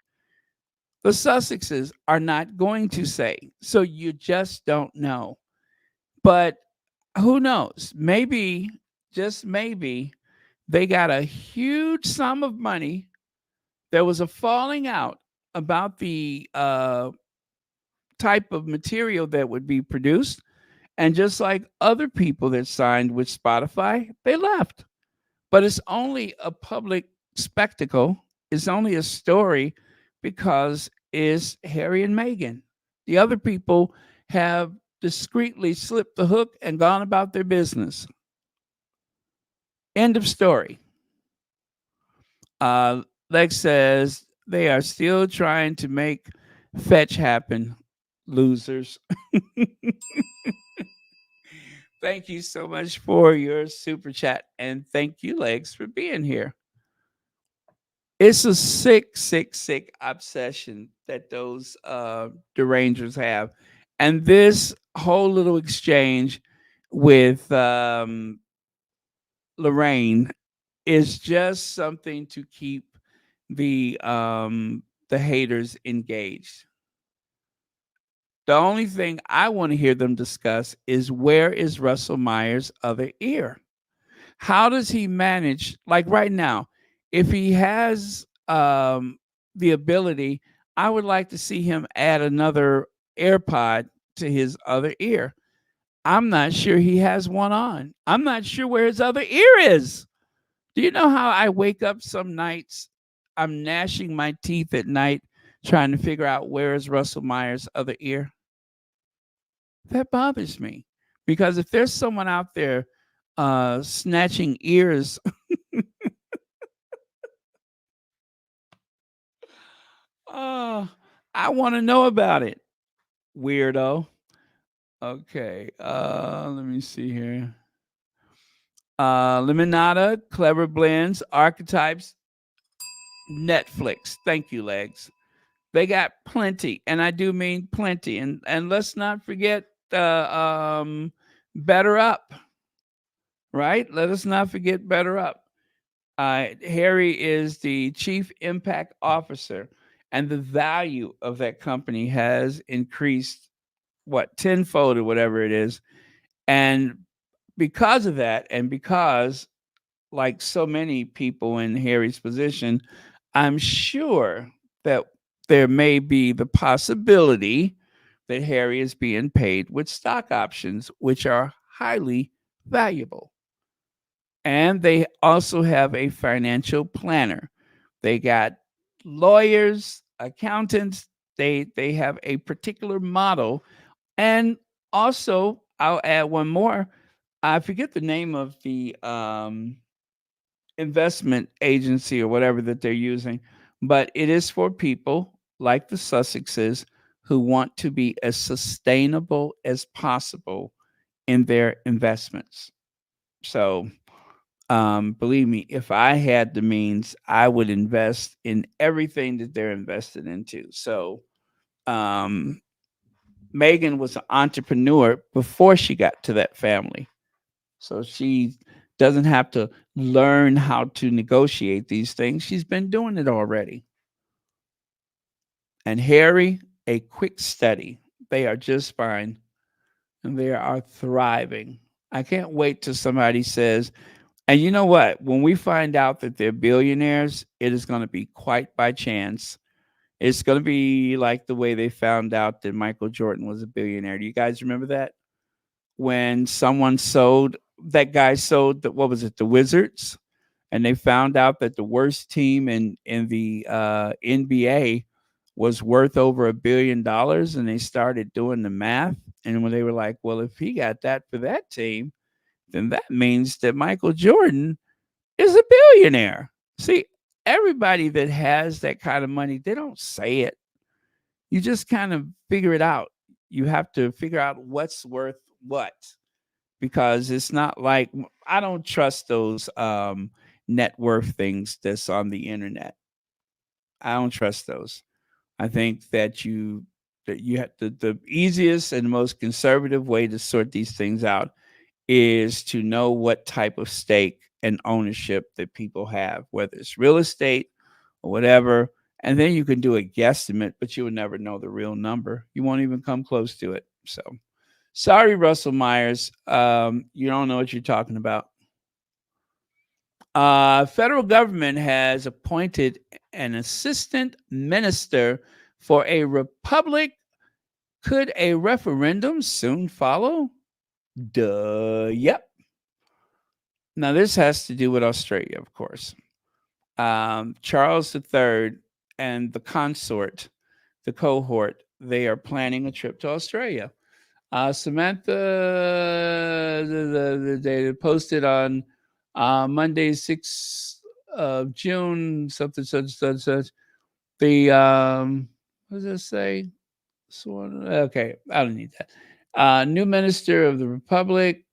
The Sussexes are not going to say. So you just don't know. But who knows? Maybe, just maybe, they got a huge sum of money. There was a falling out about the type of material that would be produced. And just like other people that signed with Spotify, they left. But it's only a public spectacle. It's only a story because it's Harry and Meghan. The other people have discreetly slipped the hook and gone about their business. End of story. Lex says they are still trying to make fetch happen, losers. Thank you so much for your super chat. And thank you, Legs, for being here. It's a sick, sick, sick obsession that those derangers have. And this whole little exchange with Lorraine is just something to keep the haters engaged. The only thing I want to hear them discuss is where is Russell Meyer's other ear? How does he manage, like right now, if he has the ability, I would like to see him add another AirPod to his other ear. I'm not sure he has one on. I'm not sure where his other ear is. Do you know how I wake up some nights? I'm gnashing my teeth at night trying to figure out where is Russell Meyer's other ear. That bothers me because if there's someone out there snatching ears, I want to know about it. Weirdo. Okay, let me see here. Limonada, Clever Blends, Archetypes, Netflix. Thank you, Legs. They got plenty, and I do mean plenty. And let's not forget Better Up, right? Let us not forget Better Up. Harry is the chief impact officer, and the value of that company has increased, what, tenfold or whatever it is. And because of that, and because, like so many people in Harry's position, I'm sure that there may be the possibility that Harry is being paid with stock options, which are highly valuable. And they also have a financial planner. They got lawyers, accountants. They have a particular model. And also, I'll add one more. I forget the name of the investment agency or whatever that they're using, but it is for people like the Sussexes who want to be as sustainable as possible in their investments. So Believe me, if I had the means, I would invest in everything that they're invested into. So, Meghan was an entrepreneur before she got to that family. So she doesn't have to learn how to negotiate these things. She's been doing it already. And Harry, a quick study. They are just fine and they are thriving. I can't wait till somebody says, and you know what? When we find out that they're billionaires, it is going to be quite by chance. It's going to be like the way they found out that Michael Jordan was a billionaire. Do you guys remember that? When someone sold, that guy sold the, what was it, the Wizards, and they found out that the worst team in the NBA was worth over $1 billion, and they started doing the math, and when they were like, well, if he got that for that team, then that means that Michael Jordan is a billionaire. See, everybody that has that kind of money, they don't say it. You just kind of figure it out. You have to figure out what's worth what, because it's not like, I don't trust those net worth things that's on the internet. I don't trust those. I think that you have the easiest and most conservative way to sort these things out is to know what type of stake and ownership that people have, whether it's real estate or whatever. And then you can do a guesstimate, but you will never know the real number. You won't even come close to it. So sorry, Russell Myers. You don't know what you're talking about. Federal government has appointed an assistant minister for a republic. Could a referendum soon follow? Duh. Yep. Now, this has to do with Australia, of course. Charles III and the consort, the cohort, they are planning a trip to Australia. Samantha, they posted on Monday, 6th of June, something, such. The, what does it say? Okay, I don't need that. New Minister of the Republic.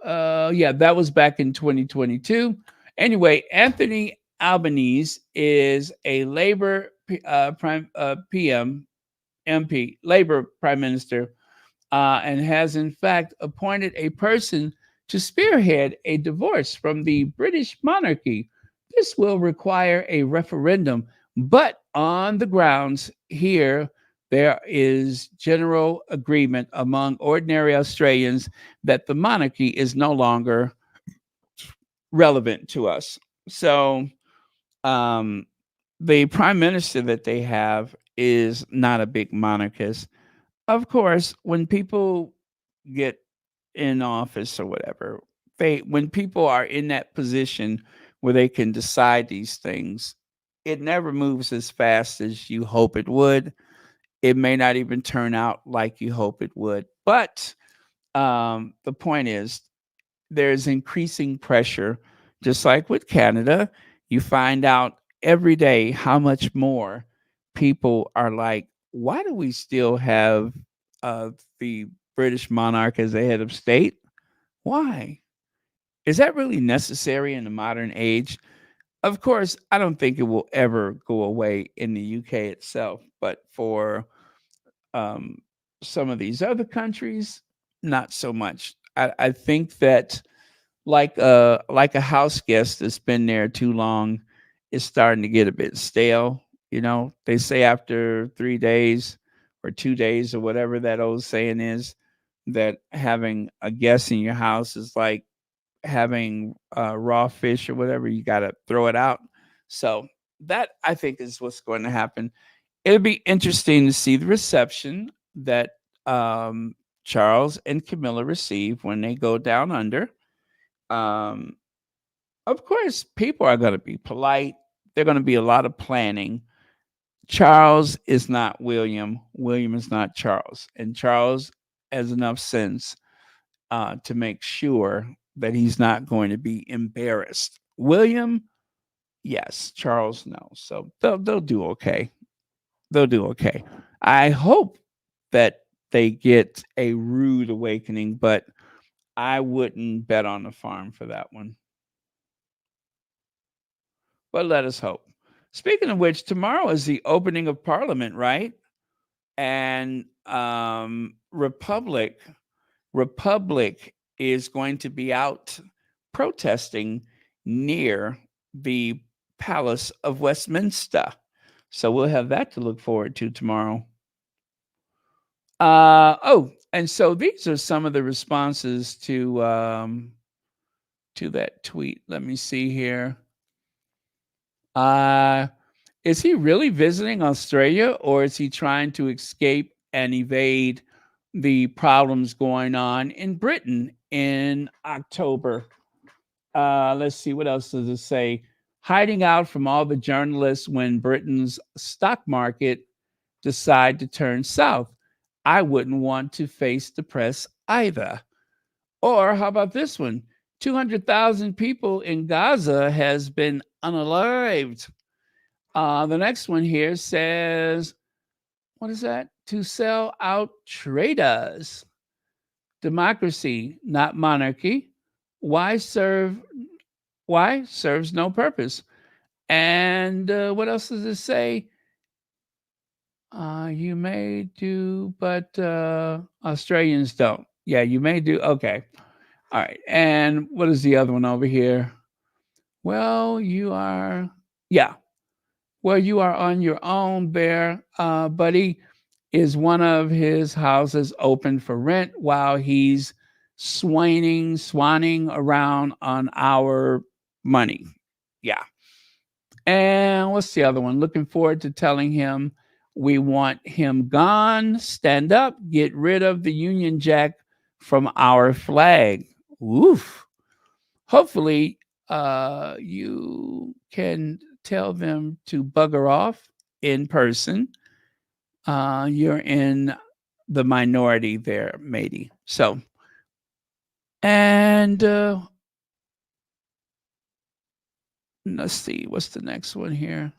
Yeah, that was back in 2022. Anyway, Anthony Albanese is a Labor PM, MP, Labor Prime Minister, and has in fact appointed a person to spearhead a divorce from the British monarchy. This will require a referendum, but on the grounds here, there is general agreement among ordinary Australians that the monarchy is no longer relevant to us. So, the prime minister that they have is not a big monarchist. Of course, when people get in office or whatever, when people are in that position where they can decide these things, it never moves as fast as you hope it would. It may not even turn out like you hope it would. But the point is, there's increasing pressure, just like with Canada. You find out every day how much more people are like, why do we still have the British monarch as the head of state? Why? Is that really necessary in the modern age? Of course, I don't think it will ever go away in the UK itself, but for um, some of these other countries, not so much. I think that like a house guest that's been there too long is starting to get a bit stale. You know, they say after 3 days or 2 days or whatever that old saying is, that having a guest in your house is like having raw fish or whatever. You got to throw it out. So that, I think, is what's going to happen. It'll be interesting to see the reception that Charles and Camilla receive when they go down under. Um, of course, people are going to be polite. There's going to be a lot of planning. Charles is not William. William is not Charles. And Charles has enough sense to make sure that he's not going to be embarrassed. William, yes. Charles, no. So they'll do okay. They'll do okay. I hope that they get a rude awakening, but I wouldn't bet on the farm for that one. but let us hope. Speaking of which, tomorrow is the opening of Parliament, right? And Republic is going to be out protesting near the Palace of Westminster. So we'll have that to look forward to tomorrow. And so these are some of the responses to that tweet. Let me see here. Is he really visiting Australia, or is he trying to escape and evade the problems going on in Britain in October? Let's see, what else does it say? Hiding out from all the journalists when Britain's stock market decide to turn south. I wouldn't want to face the press either. Or how about this one? 200,000 people in Gaza has been unalived. The next one here says, what is that? To sell out traitors. Democracy, not monarchy. Why serves no purpose. And what else does it say? You may do, but Australians don't. Yeah, you may do. Okay. All right. And what is the other one over here? Well, you are on your own, Bear. Buddy, is one of his houses open for rent while he's swanning around on our money. Yeah. And what's the other one? Looking forward to telling him we want him gone. Stand up. Get rid of the Union Jack from our flag. Oof. Hopefully, you can tell them to bugger off in person. You're in the minority there, matey. So, and let's see, what's the next one here?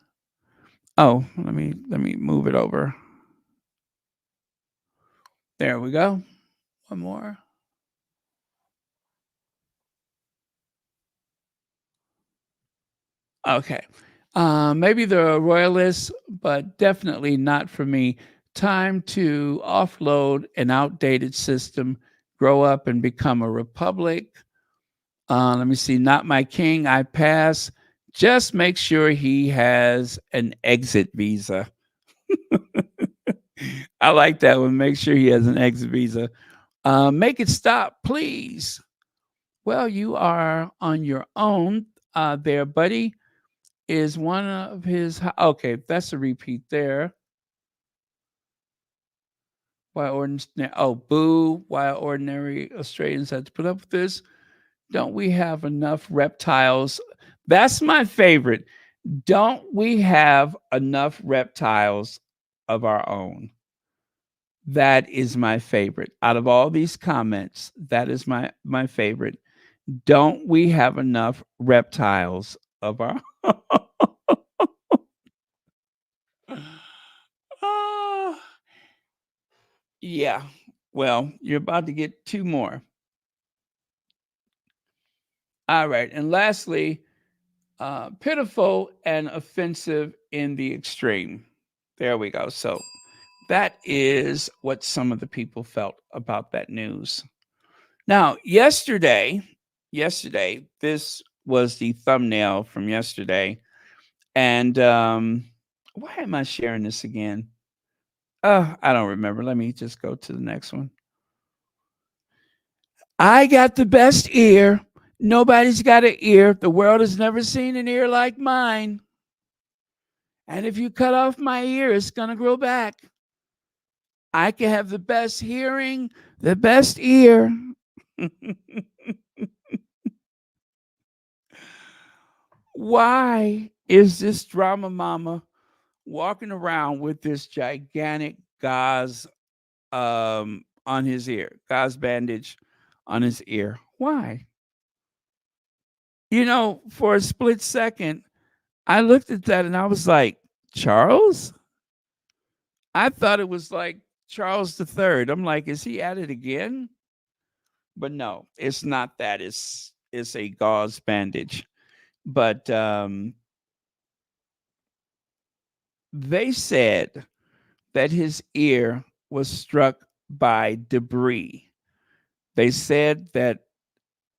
Oh, let me move it over. There we go. One more. Okay. Maybe the royalists, but definitely not for me. Time to offload an outdated system, grow up and become a republic. Let me see. Not my king. I pass. Just make sure he has an exit visa. I like that one. Make sure he has an exit visa. Make it stop, please. Well, you are on your own there, buddy. Is one of his... Okay, that's a repeat there. Why ordinary... Oh, boo. Why ordinary Australians had to put up with this? Don't we have enough reptiles? That's my favorite. Don't we have enough reptiles of our own? That is my favorite. Out of all these comments, that is my favorite. Don't we have enough reptiles of our own? Yeah. Well, you're about to get two more. All right. And lastly, pitiful and offensive in the extreme. There we go. So that is what some of the people felt about that news. Now, yesterday, this was the thumbnail from yesterday. And why am I sharing this again? I don't remember. Let me just go to the next one. I got the best ear. Nobody's got an ear. The world has never seen an ear like mine. And if you cut off my ear, it's going to grow back. I can have the best hearing, the best ear. Why is this drama mama walking around with this gigantic gauze on his ear, gauze bandage on his ear? Why? You know, for a split second, I looked at that and I was like, Charles? I thought it was like Charles III. I'm like, is he at it again? But no, it's not that. It's a gauze bandage. But They said that his ear was struck by debris. They said that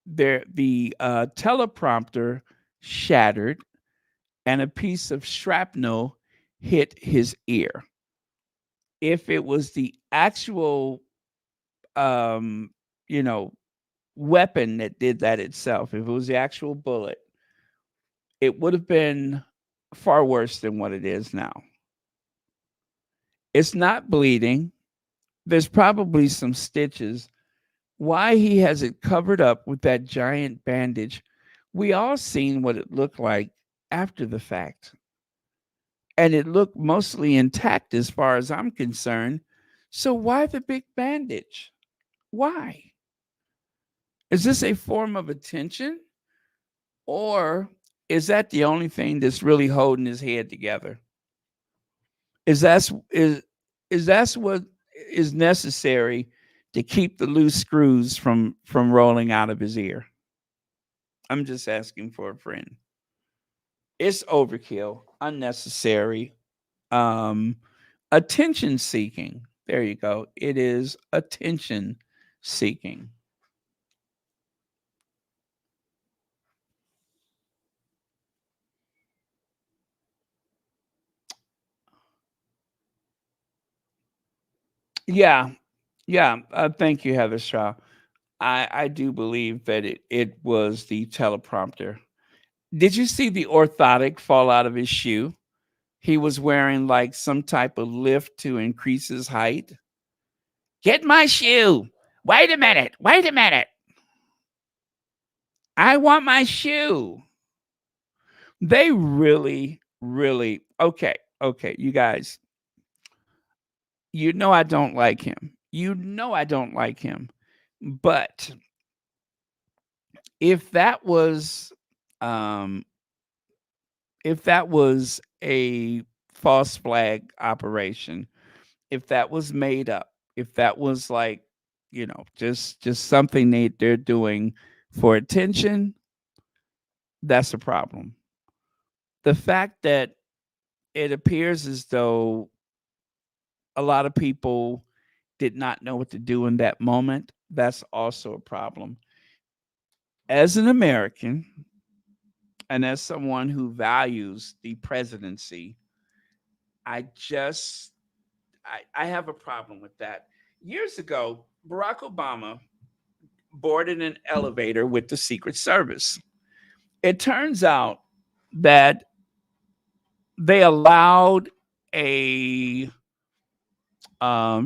the teleprompter shattered and a piece of shrapnel hit his ear. If it was the actual, um, you know, weapon that did that itself, if it was the actual bullet, it would have been far worse than what it is now. It's not bleeding. There's probably some stitches. Why he has it covered up with that giant bandage? We all seen what it looked like after the fact. And it looked mostly intact as far as I'm concerned. So why the big bandage? Why? Is this a form of attention? Or is that the only thing that's really holding his head together? Is that's what is necessary to keep the loose screws from rolling out of his ear? I'm just asking for a friend. It's overkill, unnecessary, um, attention seeking. There you go. It is attention seeking. Yeah, yeah. Thank you, Heather Shaw. I do believe that it was the teleprompter. Did you see the orthotic fall out of his shoe? He was wearing like some type of lift to increase his height. Get my shoe. Wait a minute. Wait a minute. I want my shoe. They really, really, okay, you guys, you know I don't like him. You know I don't like him. But if that was um if that was a false flag operation, if that was made up, if that was like, just something they're doing for attention, that's a problem. The fact that it appears as though a lot of people did not know what to do in that moment, that's also a problem. As an American and as someone who values the presidency, I just I have a problem with that. Years ago, Barack Obama boarded an elevator with the Secret Service. It turns out that they allowed a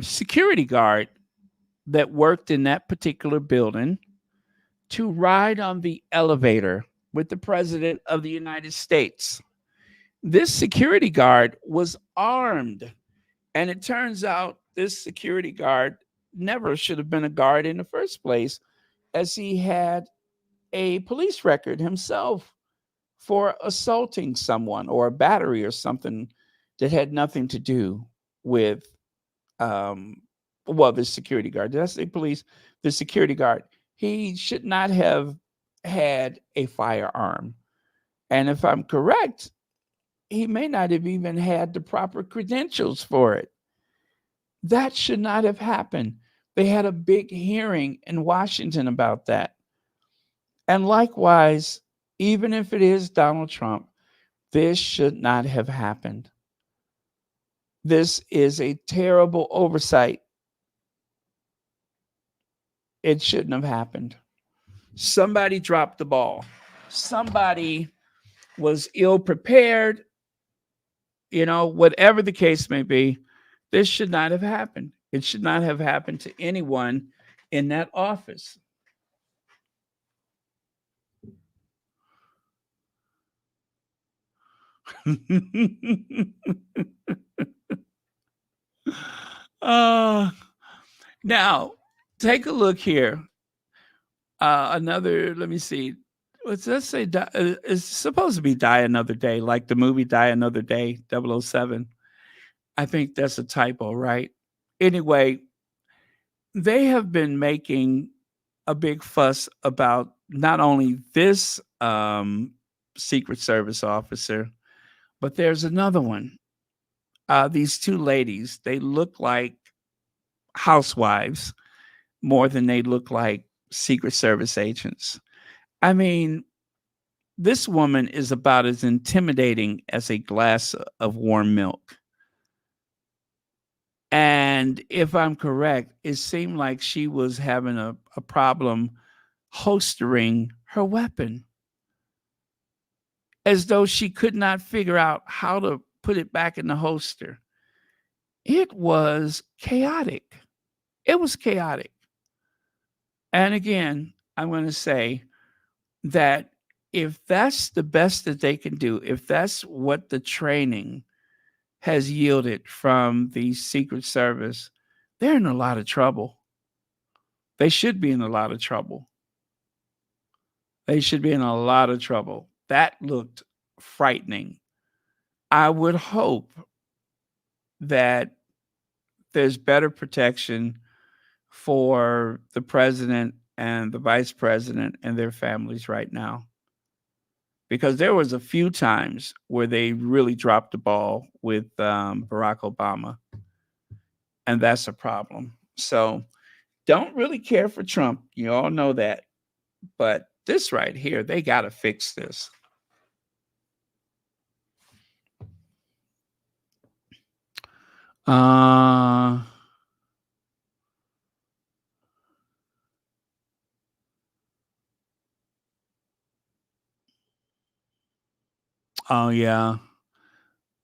security guard that worked in that particular building to ride on the elevator with the president of the United States. This security guard was armed. And it turns out this security guard never should have been a guard in the first place, as he had a police record himself for assaulting someone or a battery or something that had nothing to do with the security guard. Did I say police? The security guard. He should not have had a firearm. And if I'm correct, he may not have even had the proper credentials for it. That should not have happened. They had a big hearing in Washington about that. And likewise, even if it is Donald Trump, this should not have happened. This is a terrible oversight. It shouldn't have happened. Somebody dropped the ball. Somebody was ill prepared. Whatever the case may be, this should not have happened. It should not have happened to anyone in that office. Now, take a look here. Let me see. Let's say it's supposed to be Die Another Day, like the movie Die Another Day, 007. I think that's a typo, right? Anyway, they have been making a big fuss about not only this Secret Service officer, but there's another one. these two ladies, they look like housewives more than they look like Secret Service agents. I mean, this woman is about as intimidating as a glass of warm milk. And if I'm correct, it seemed like she was having a problem holstering her weapon, as though she could not figure out how to put it back in the holster. It was chaotic. It was chaotic. And again, I'm going to say that if that's the best that they can do, if that's what the training has yielded from the Secret Service, they're in a lot of trouble. They should be in a lot of trouble. They should be in a lot of trouble. That looked frightening. I would hope that there's better protection for the president and the vice president and their families right now. Because there was a few times where they really dropped the ball with Barack Obama. And that's a problem. So don't really care for Trump. You all know that. But this right here, they got to fix this. Oh, yeah.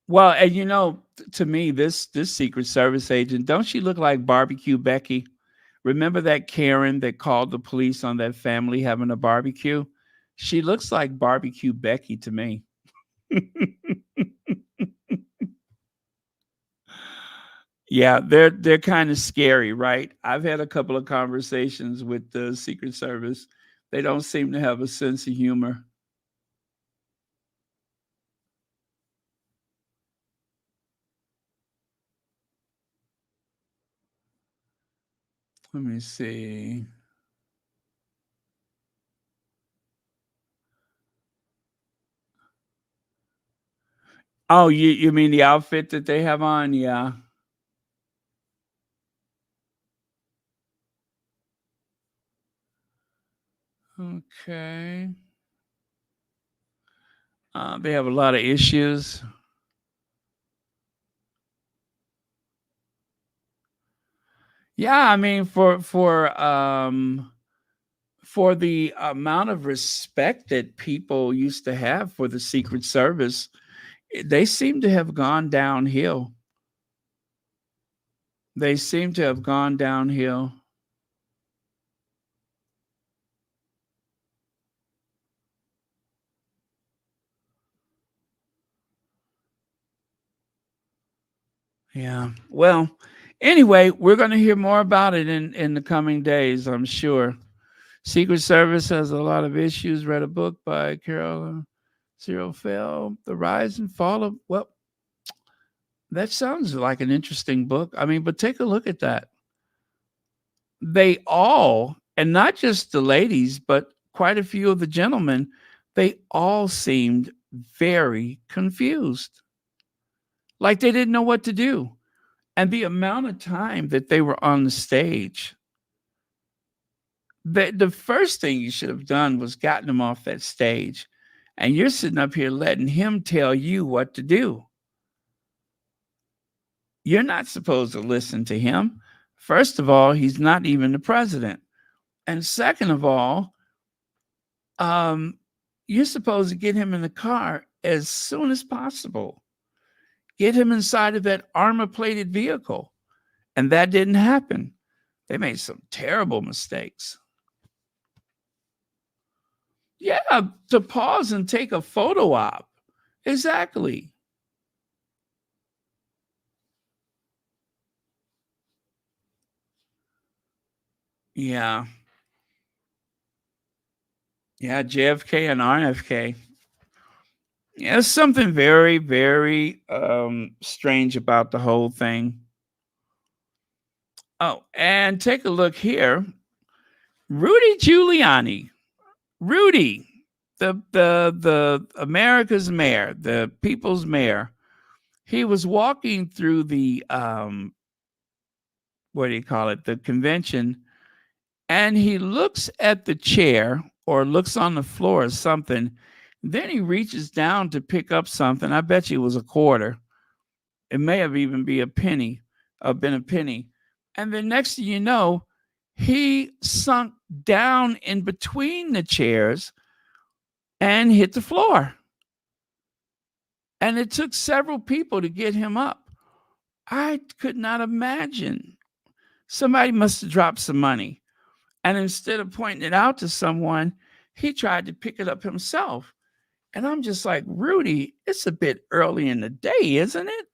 Well, and you know, to me, this Secret Service agent, don't she look like Barbecue Becky? Remember that Karen that called the police on that family having a barbecue? She looks like Barbecue Becky to me. Yeah, they're kind of scary, right? I've had a couple of conversations with the Secret Service. They don't seem to have a sense of humor. Let me see. Oh, you mean the outfit that they have on? Yeah. Okay. They have a lot of issues. Yeah, I mean, for the amount of respect that people used to have for the Secret Service, they seem to have gone downhill. They seem to have gone downhill. Yeah. Well, anyway, we're going to hear more about it in the coming days, I'm sure. Secret Service has a lot of issues. Read a book by Carol Cyril Fell, The Rise and Fall of, well, that sounds like an interesting book. I mean, but take a look at that. They all, and not just the ladies, but quite a few of the gentlemen, they all seemed very confused. Like they didn't know what to do. And the amount of time that they were on the stage, the first thing you should have done was gotten him off that stage. And you're sitting up here letting him tell you what to do. You're not supposed to listen to him. First of all, he's not even the president. And second of all, you're supposed to get him in the car as soon as possible. Get him inside of that armor-plated vehicle. And that didn't happen. They made some terrible mistakes. Yeah, to pause and take a photo op. Exactly. Yeah. Yeah, JFK and RFK. Yeah, there's something very, very strange about the whole thing. Oh, and take a look here. Rudy Giuliani. Rudy, the America's mayor, the people's mayor. He was walking through the what do you call it, the convention, and he looks at the chair or looks on the floor or something. Then he reaches down to pick up something. I bet you it was a quarter. It may have even been a penny. And then next thing you know, he sunk down in between the chairs and hit the floor. And it took several people to get him up. I could not imagine. Somebody must have dropped some money. And instead of pointing it out to someone, he tried to pick it up himself. And I'm just like, Rudy, it's a bit early in the day, isn't it?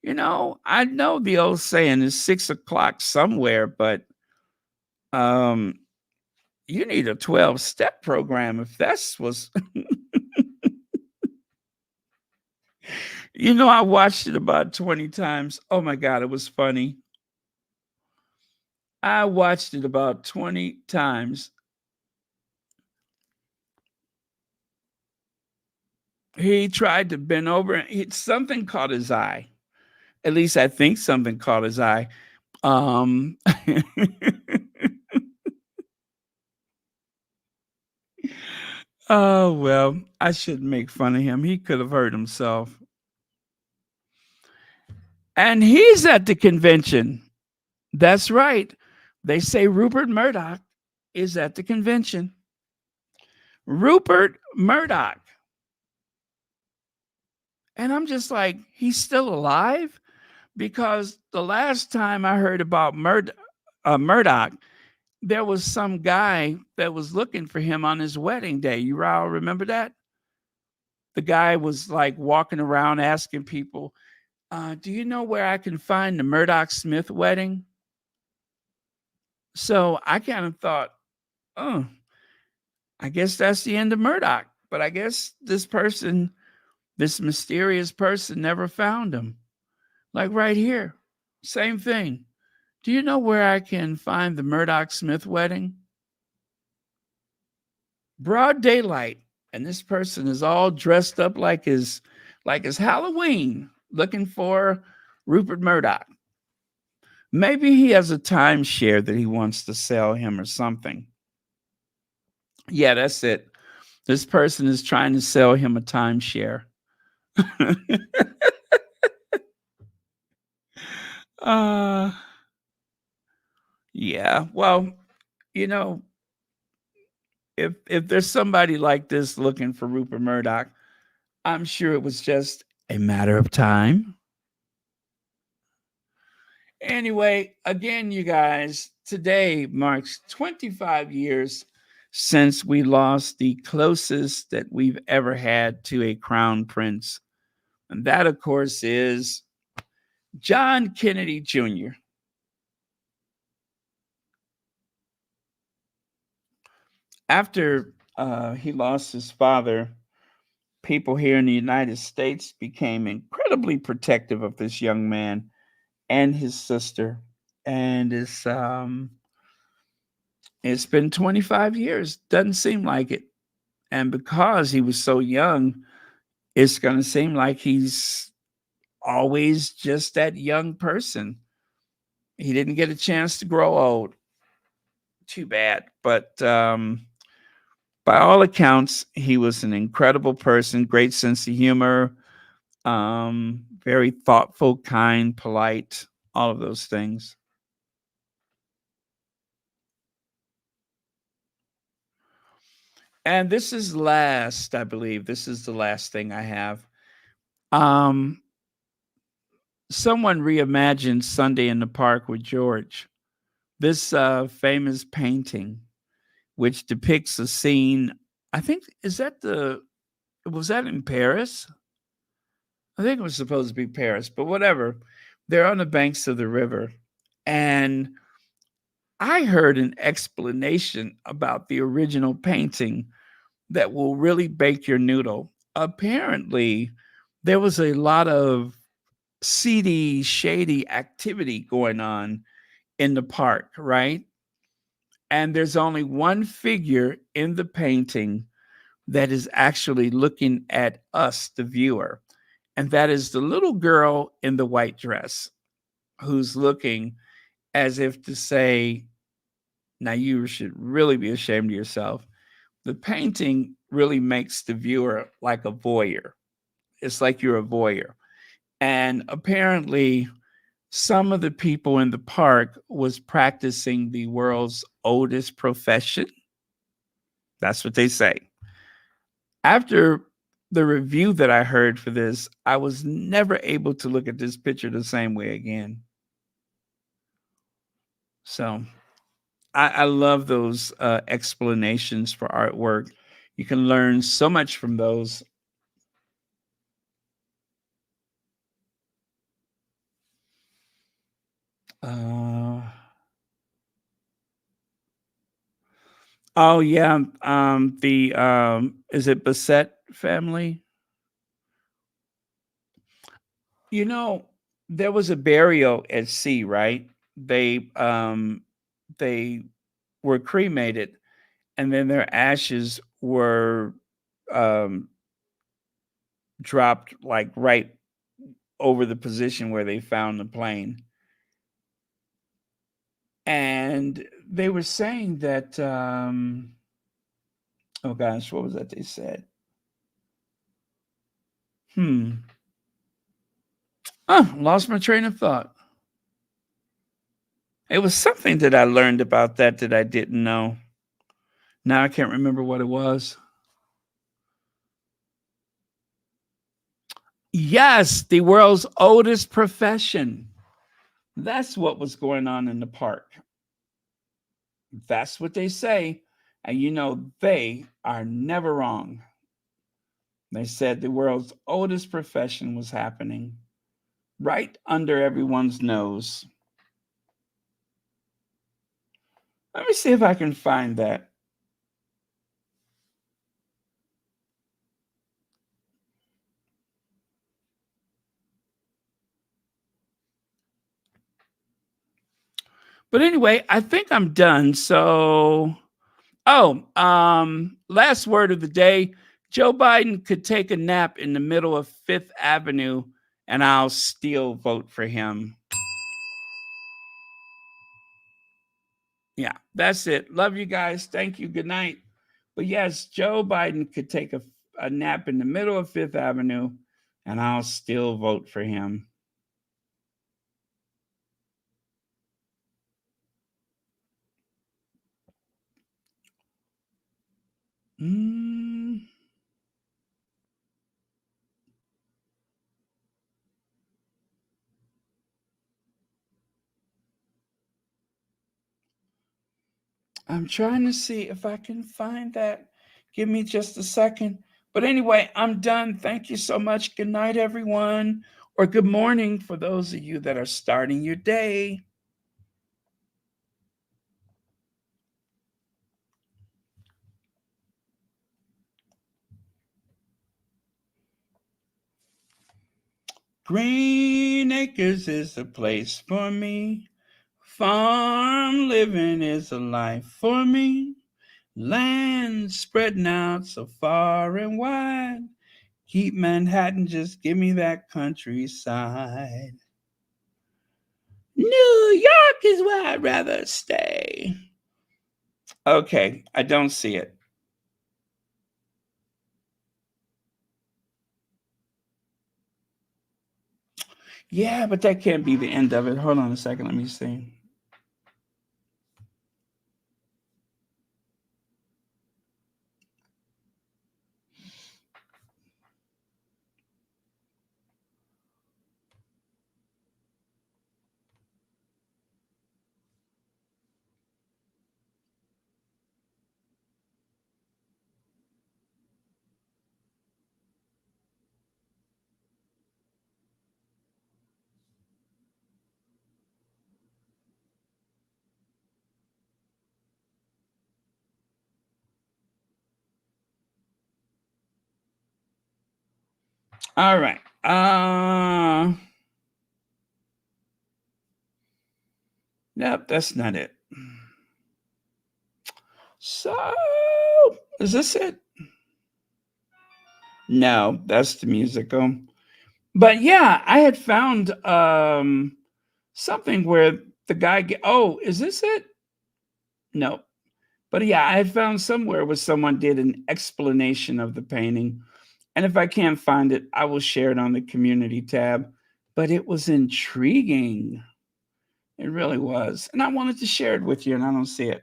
You know, I know the old saying is 6 o'clock somewhere, but you need a 12-step program if that's was. You know, I watched it about 20 times. Oh my God, it was funny. I watched it about 20 times. He tried to bend over and something caught his eye. At least I think something caught his eye. Oh, well, I shouldn't make fun of him. He could have hurt himself. And he's at the convention. That's right. They say Rupert Murdoch is at the convention. Rupert Murdoch. And I'm just like, he's still alive? Because the last time I heard about Murdoch, there was some guy that was looking for him on his wedding day. You all remember that? The guy was like walking around asking people, do you know where I can find the Murdoch Smith wedding? So I kind of thought, oh, I guess that's the end of Murdoch. But I guess this mysterious person never found him. Like right here, same thing. Do you know where I can find the Murdoch Smith wedding? Broad daylight. And this person is all dressed up like his Halloween, looking for Rupert Murdoch. Maybe he has a timeshare that he wants to sell him or something. Yeah, that's it. This person is trying to sell him a timeshare. Yeah, well, you know, if there's somebody like this looking for Rupert Murdoch, I'm sure it was just a matter of time. Anyway, again, you guys, today marks 25 years since we lost the closest that we've ever had to a crown prince. And that, of course, is John Kennedy Jr. After he lost his father, people here in the United States became incredibly protective of this young man and his sister. And it's been 25 years. Doesn't seem like it. And because he was so young, it's going to seem like he's always just that young person. He didn't get a chance to grow old. Too bad. But by all accounts, he was an incredible person, great sense of humor, very thoughtful, kind, polite, all of those things. And this is last, I believe. This is the last thing I have. Someone reimagined Sunday in the Park with George. This famous painting, which depicts a scene, I think, was that in Paris? I think it was supposed to be Paris, but whatever. They're on the banks of the river. And I heard an explanation about the original painting that will really bake your noodle. Apparently, there was a lot of seedy, shady activity going on in the park, right? And there's only one figure in the painting that is actually looking at us, the viewer. And that is the little girl in the white dress who's looking as if to say, now you should really be ashamed of yourself. The painting really makes the viewer like a voyeur. It's like you're a voyeur. And apparently, some of the people in the park was practicing the world's oldest profession. That's what they say. After the review that I heard for this, I was never able to look at this picture the same way again. So I love those explanations for artwork. You can learn so much from those. Oh yeah, is it Bassett family? You know, there was a burial at sea, right? They were cremated, and then their ashes were dropped like right over the position where they found the plane. And they were saying that oh gosh, what was that they said? Lost my train of thought. It was something that I learned about that I didn't know. Now I can't remember what it was. Yes, the world's oldest profession. That's what was going on in the park. That's what they say. And you know, they are never wrong. They said the world's oldest profession was happening right under everyone's nose. Let me see if I can find that. But anyway, I think I'm done. So, last word of the day. Joe Biden could take a nap in the middle of Fifth Avenue and I'll still vote for him. Yeah, that's it. Love you guys. Thank you. Good night. But yes, Joe Biden could take a nap in the middle of Fifth Avenue and I'll still vote for him. I'm trying to see if I can find that. Give me just a second. But anyway, I'm done. Thank you so much. Good night, everyone. Or good morning for those of you that are starting your day. Green Acres is a place for me. Farm living is a life for me. Land spreading out so far and wide. Keep Manhattan, just give me that countryside. New York is where I'd rather stay. Okay, I don't see it. Yeah, but that can't be the end of it. Hold on a second. Let me see. All right. Nope, that's not it. So, is this it? No, that's the musical. But yeah, I had found something where the guy, oh, is this it? No. But yeah, I had found somewhere where someone did an explanation of the painting. And if I can't find it, I will share it on the community tab. But it was intriguing. It really was. And I wanted to share it with you, and I don't see it.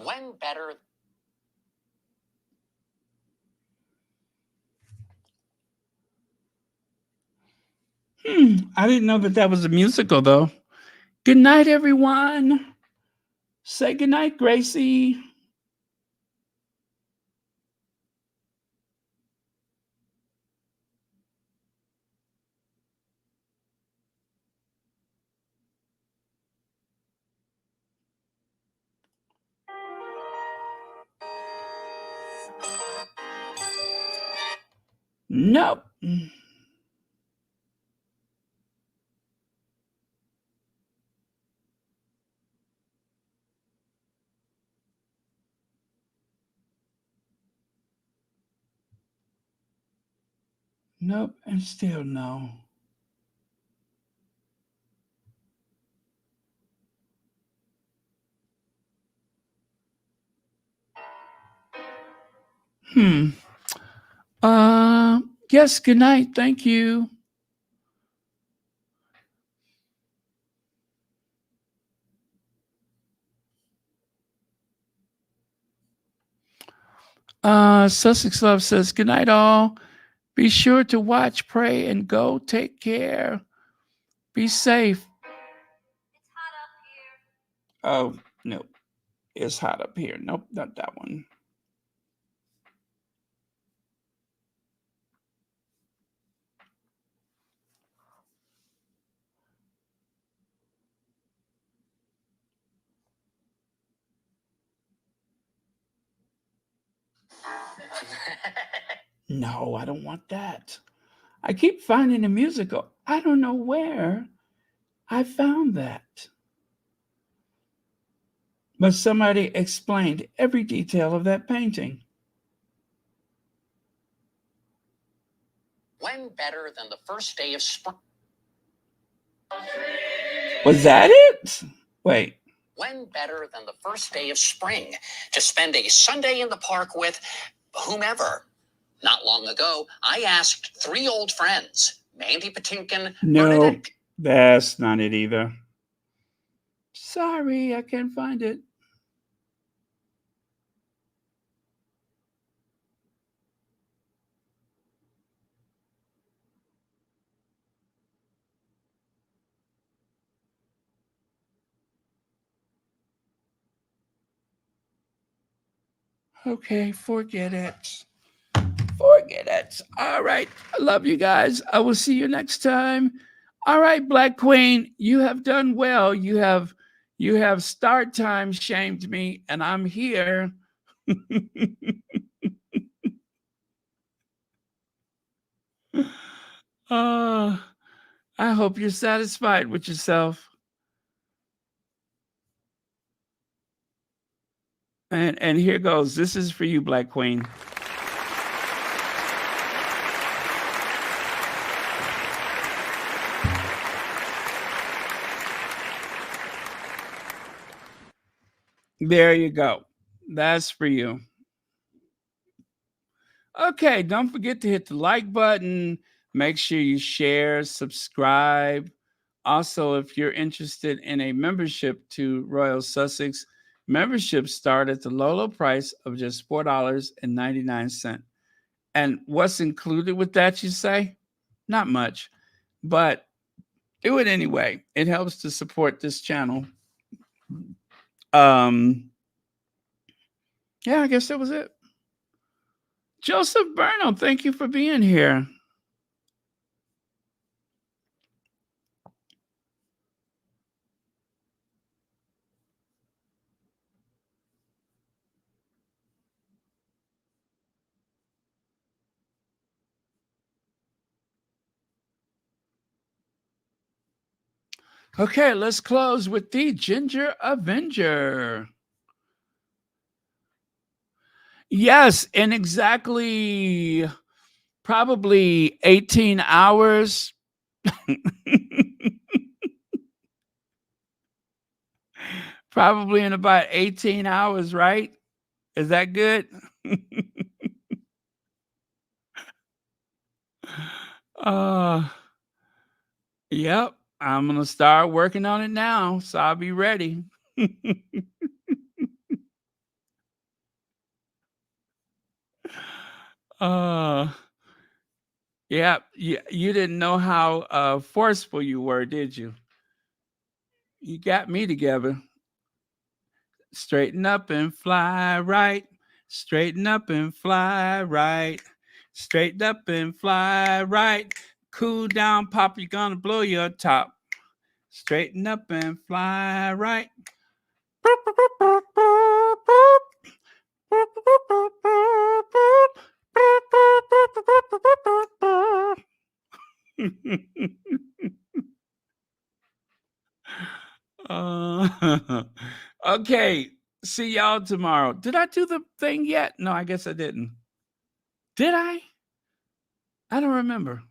When better? I didn't know that was a musical, though. Good night, everyone. Say good night, Gracie. Nope. Nope, and still no. Yes, good night. Thank you. Sussex Love says, good night, all. Be sure to watch, pray, and go. Take care. Be safe. It's hot up here. Oh, no. It's hot up here. Nope, not that one. No, I don't want that. I keep finding a musical. I don't know where I found that. But somebody explained every detail of that painting. When better than the first day of spring? Was that it? Wait. When better than the first day of spring to spend a Sunday in the park with whomever? Not long ago, I asked 3 old friends, Mandy Patinkin. No, that's not it either. Sorry, I can't find it. Okay, forget it. Forget it. All right. I love you guys. I will see you next time. All right, Black Queen, you have done well. You have start time shamed me, and I'm here. I hope you're satisfied with yourself. And here goes. This is for you, Black Queen. There you go. That's for you. Okay, don't forget to hit the like button. Make sure you share, subscribe. Also, if you're interested in a membership to Royal Sussex, memberships start at the low price of just $4.99. And what's included with that, you say? Not much, but do it anyway. It helps to support this channel. Yeah, I guess that was it. Joseph Burnham, thank you for being here. Okay, let's close with the Ginger Avenger. Yes, in exactly probably 18 hours. Probably in about 18 hours, right? Is that good? Yep. I'm going to start working on it now, so I'll be ready. Yeah, you didn't know how forceful you were, did you? You got me together. Straighten up and fly right. Straighten up and fly right. Straighten up and fly right. Cool down, Pop, you're gonna blow your top. Straighten up and fly right. Okay. See y'all tomorrow. Did I do the thing yet? No, I guess I didn't. Did I? I don't remember.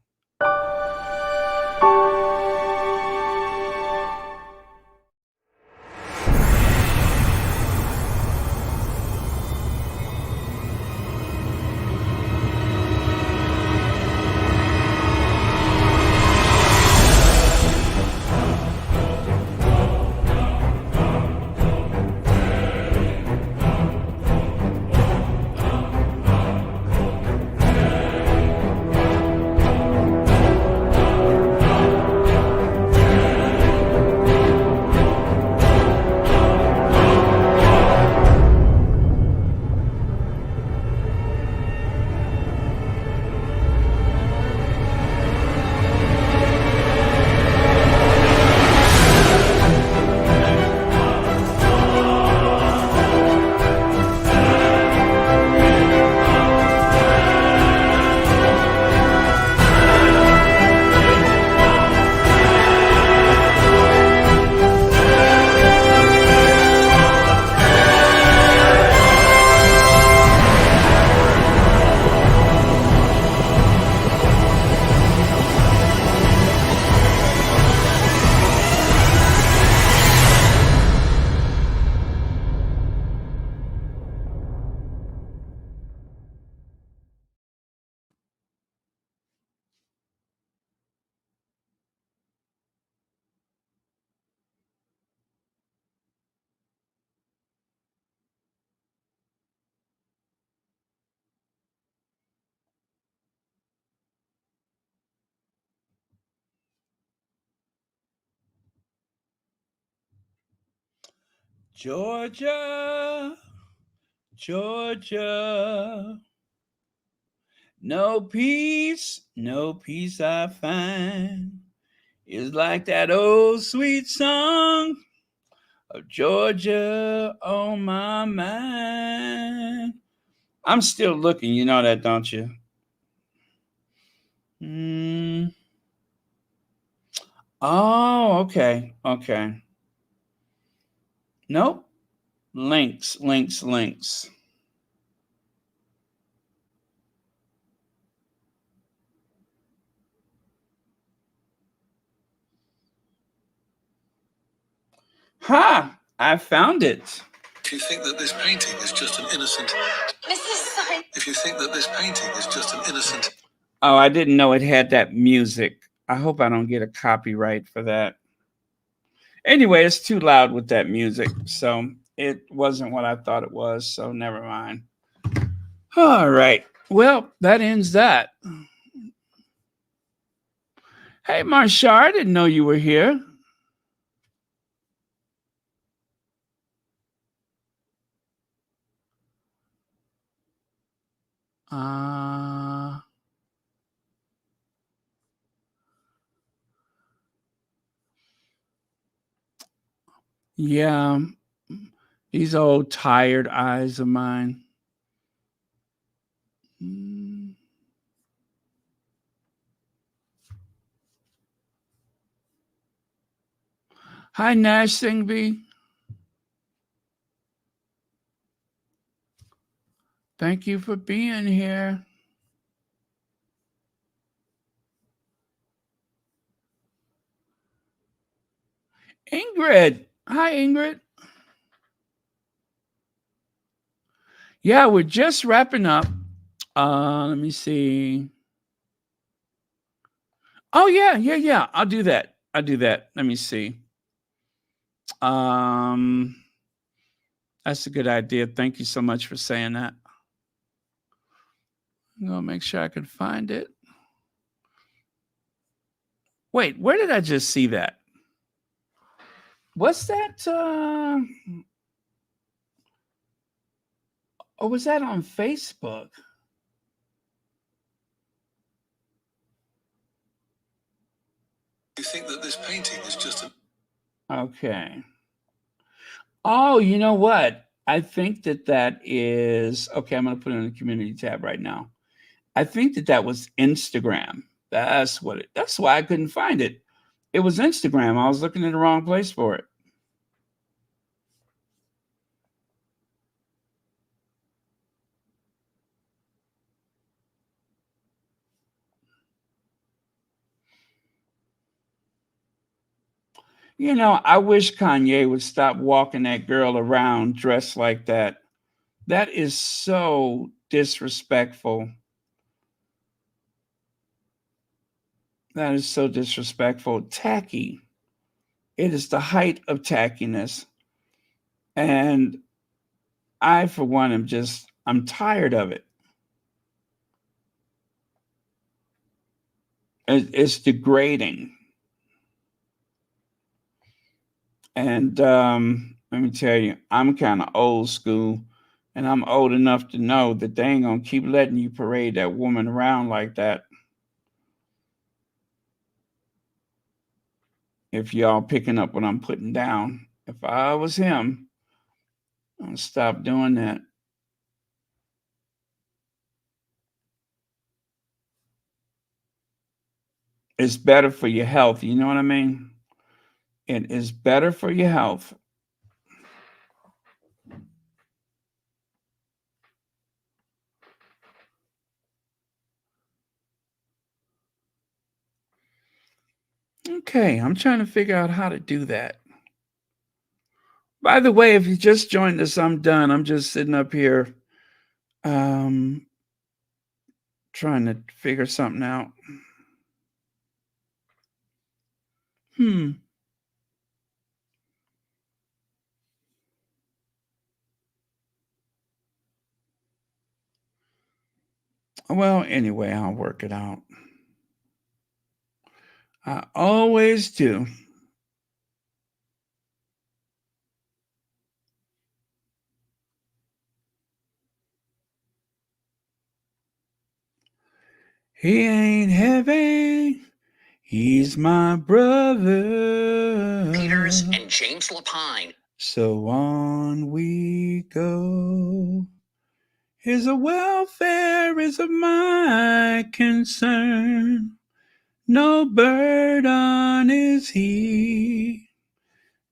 Georgia, Georgia, no peace I find. It's like that old sweet song of Georgia on my mind. I'm still looking, you know that, don't you? Oh, okay. Nope. Links. Ha! I found it. If you think that this painting is just an innocent... If you think that this painting is just an innocent... Oh, I didn't know it had that music. I hope I don't get a copyright for that. Anyway, it's too loud with that music, so it wasn't what I thought it was, so never mind. All right. Well, that ends that. Hey, Marshall, I didn't know you were here. Yeah, these old tired eyes of mine. Hi, Nash Singby. Thank you for being here. Ingrid. Hi, Ingrid. Yeah, we're just wrapping up. Let me see. Oh, yeah. I'll do that. Let me see. That's a good idea. Thank you so much for saying that. I'm going to make sure I can find it. Wait, where did I just see that? What's that? Or was that on Facebook? You think that this painting is just Okay. Oh, you know what? I think that is okay. I'm going to put it in the community tab right now. I think that was Instagram. That's why I couldn't find it. It was Instagram. I was looking in the wrong place for it. You know, I wish Kanye would stop walking that girl around dressed like that. That is so disrespectful. That is so disrespectful. Tacky. It is the height of tackiness. And I, for one, I'm tired of it. It's degrading. And let me tell you, I'm kind of old school, and I'm old enough to know that they ain't gonna keep letting you parade that woman around like that. If y'all picking up what I'm putting down, if I was him, I'd stop doing that. It's better for your health. You know what I mean? It is better for your health. Okay, I'm trying to figure out how to do that. By the way, if you just joined us, I'm done. I'm just sitting up here trying to figure something out. Well, anyway, I'll work it out. I always do. He ain't heavy. He's my brother. Peters and James Lapine. So on we go. His welfare is of my concern. No burden is he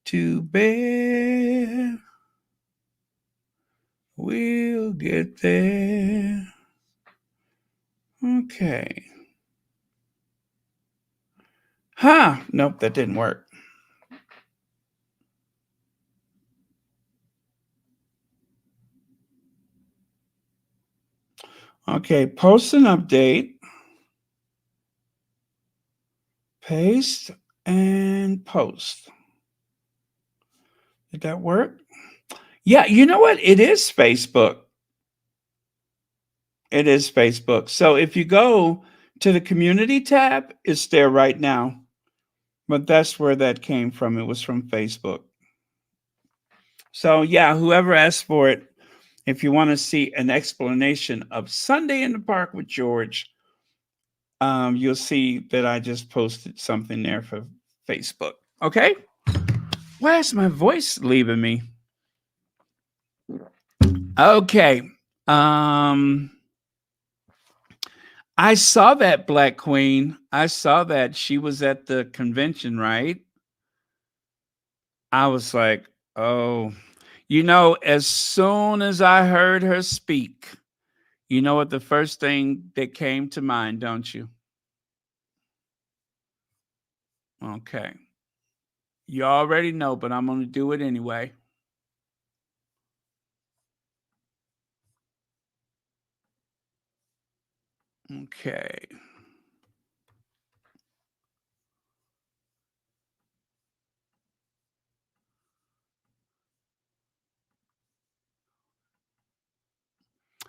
to bear. We'll get there. Okay. Nope, that didn't work. Okay, post an update. Paste and post. Did that work? Yeah, you know what? It is Facebook. It is Facebook. So if you go to the community tab, it's there right now. But that's where that came from. It was from Facebook. So yeah, whoever asked for it, if you want to see an explanation of Sunday in the Park with George, you'll see that I just posted something there for Facebook. Okay? Why is my voice leaving me? Okay. I saw that, Black Queen. I saw that she was at the convention, right? I was like, oh, you know, as soon as I heard her speak, You know what the first thing that came to mind, don't you? Okay. You already know, but I'm going to do it anyway. Okay.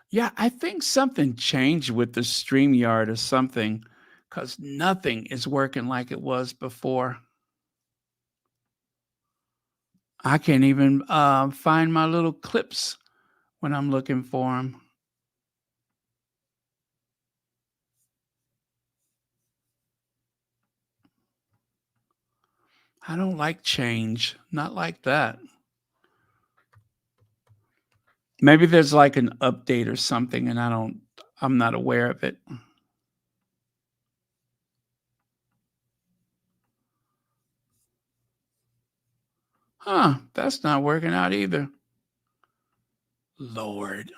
Yeah, I think something changed with the StreamYard or something, because nothing is working like it was before. I can't even find my little clips when I'm looking for them. I don't like change. Not like that. Maybe there's like an update or something and I'm not aware of it. Huh, that's not working out either. Lord.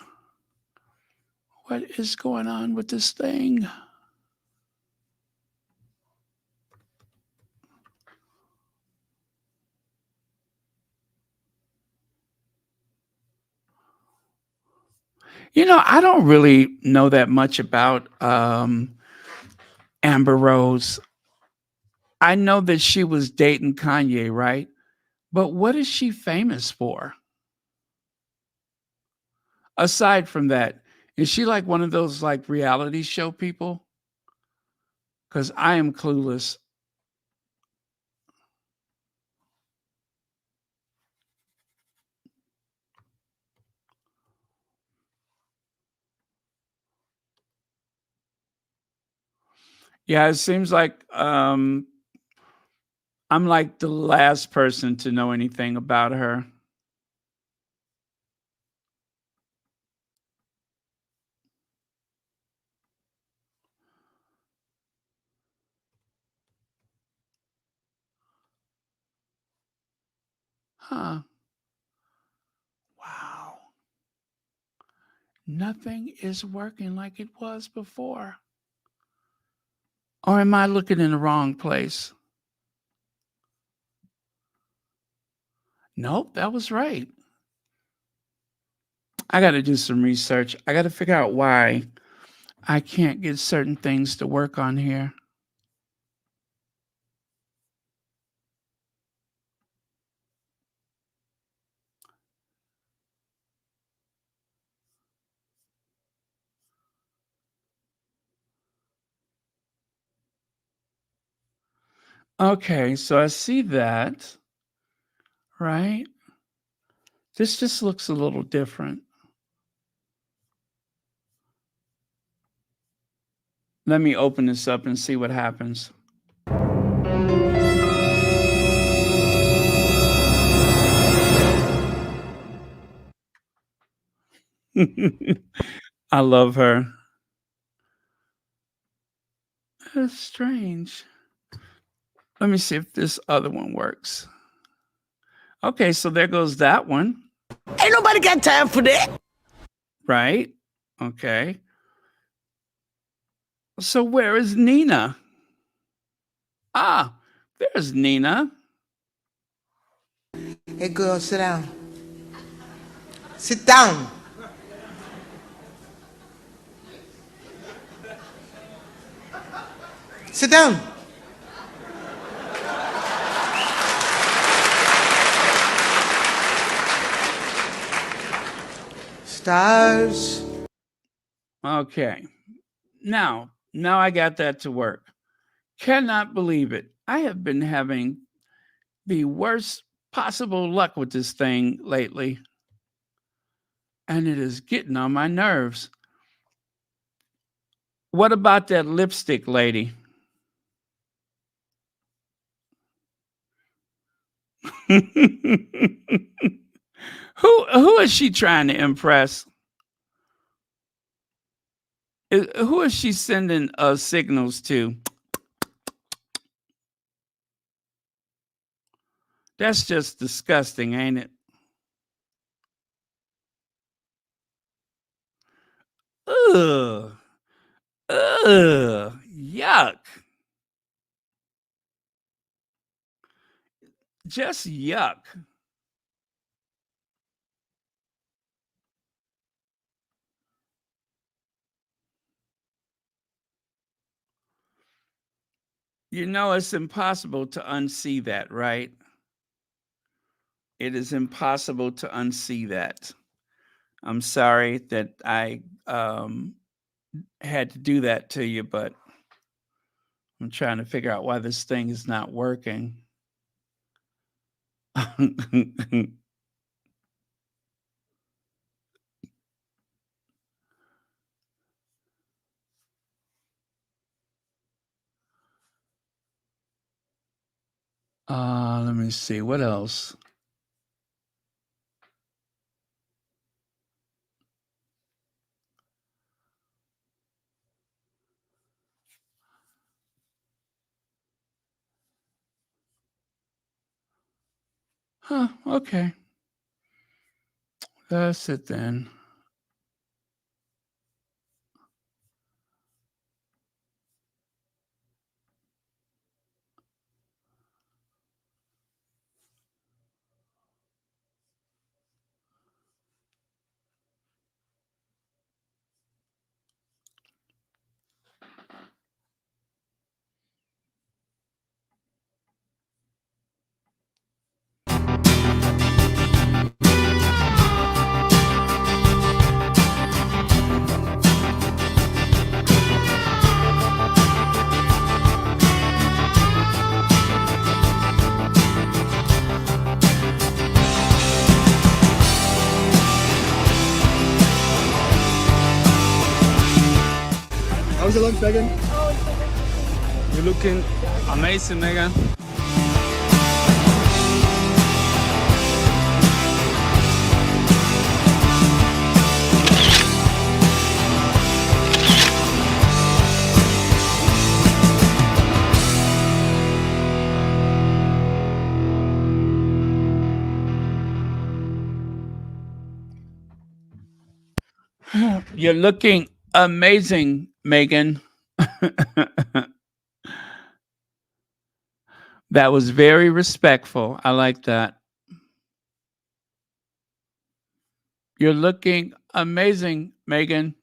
What is going on with this thing? You know, I don't really know that much about Amber Rose. I know that she was dating Kanye, right? But what is she famous for? Aside from that, is she like one of those like reality show people? Because I am clueless. Yeah, it seems like I'm like the last person to know anything about her. Huh. Wow. Nothing is working like it was before. Or am I looking in the wrong place? Nope, that was right. I got to do some research. I got to figure out why I can't get certain things to work on here. Okay, so I see that, right? This just looks a little different. Let me open this up and see what happens. I love her. That's strange. Let me see if this other one works. Okay, so there goes that one. Ain't nobody got time for that. Right? Okay. So where is Nina? Ah, there's Nina. Hey, girl, sit down. Sit down. Sit down. Stars. Okay. Now I got that to work. Cannot believe it. I have been having the worst possible luck with this thing lately. And it is getting on my nerves. What about that lipstick lady? Who is she trying to impress? Who is she sending signals to? That's just disgusting, ain't it? Ugh. Ugh. Yuck. Just yuck. You know, it's impossible to unsee that, right? It is impossible to unsee that. I'm sorry that I had to do that to you, but I'm trying to figure out why this thing is not working. Let me see. What else? Huh, okay. That's it then. How's your lunch, Meghan? You're looking amazing, Meghan. You're looking amazing, Meghan. That was very respectful. I like that. You're looking amazing, Meghan.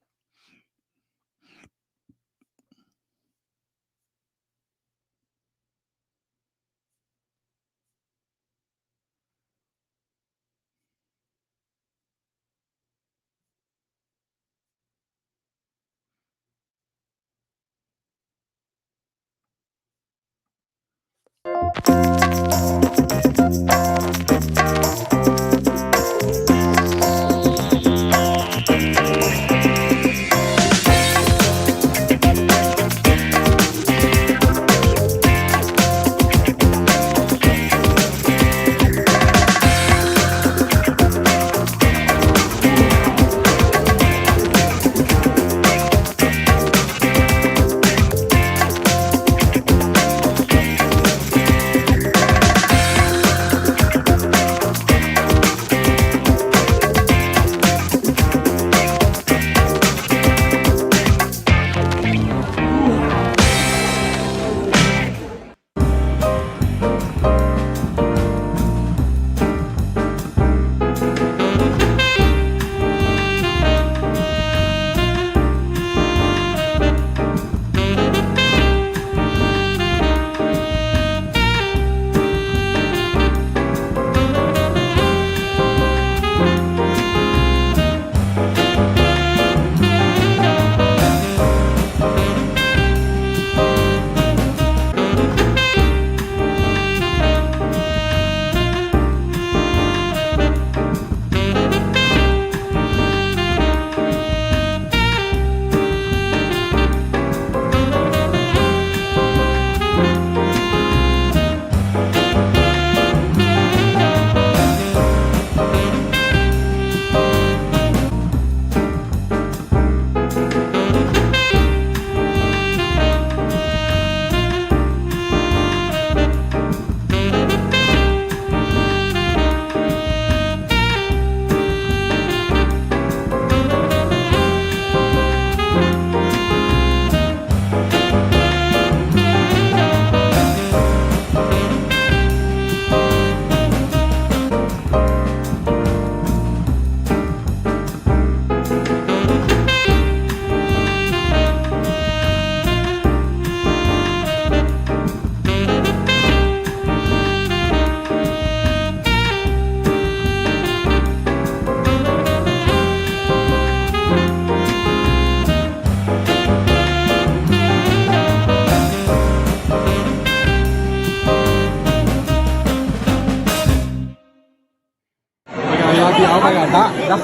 love you. Oh my God,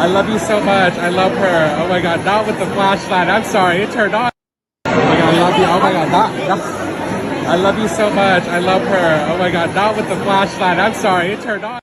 I love you so much. I love her. Oh my God, not with the flashlight. I'm sorry, it turned on. Oh my God, I love you. Oh my God, I love you so much. I love her. Oh my God, not with the flashlight. I'm sorry, it turned on.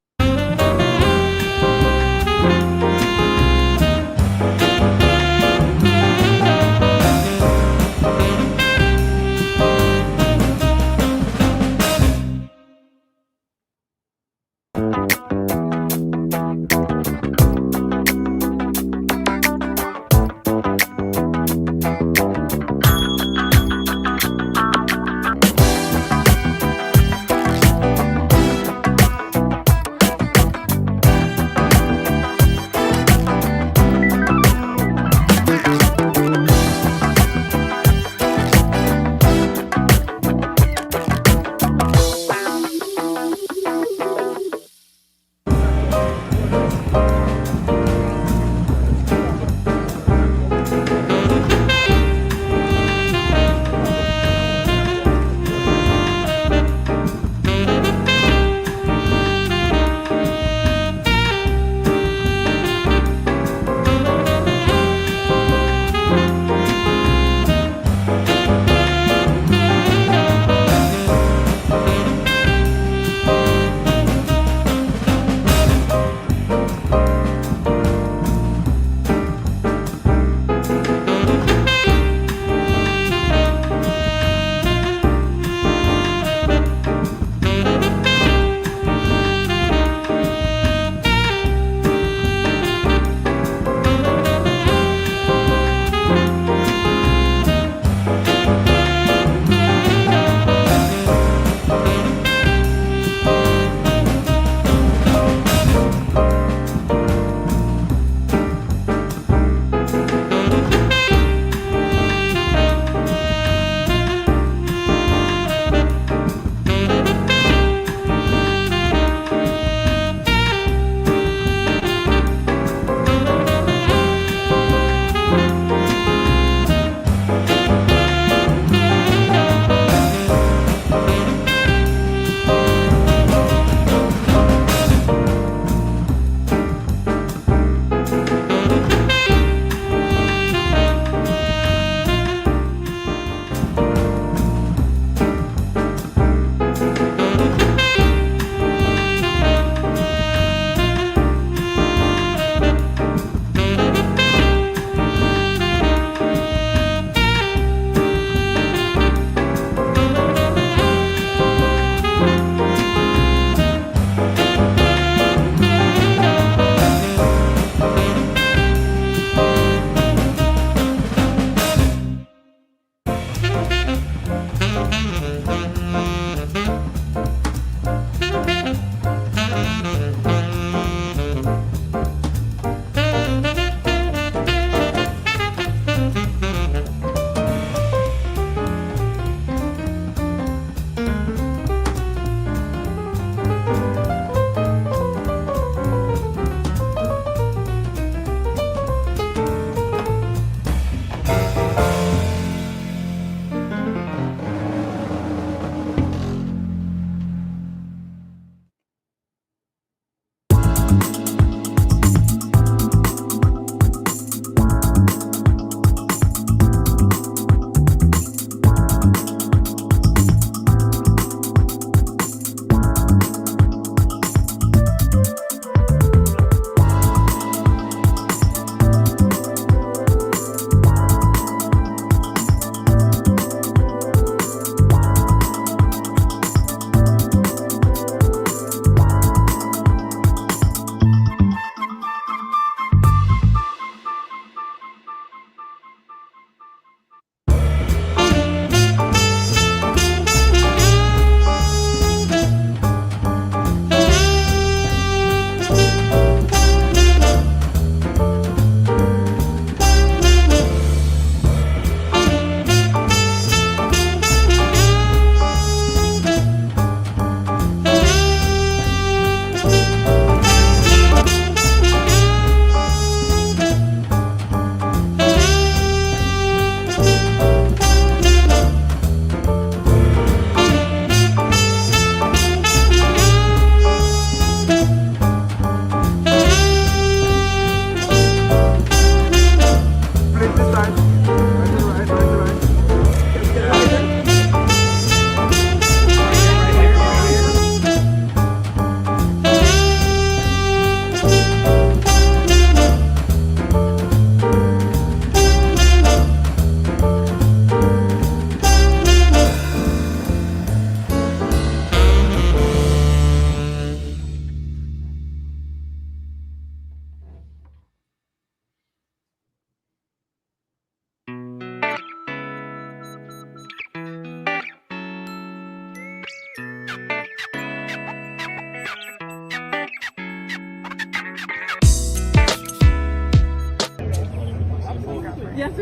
Yes.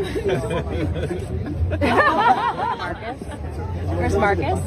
Marcus. Where's Marcus?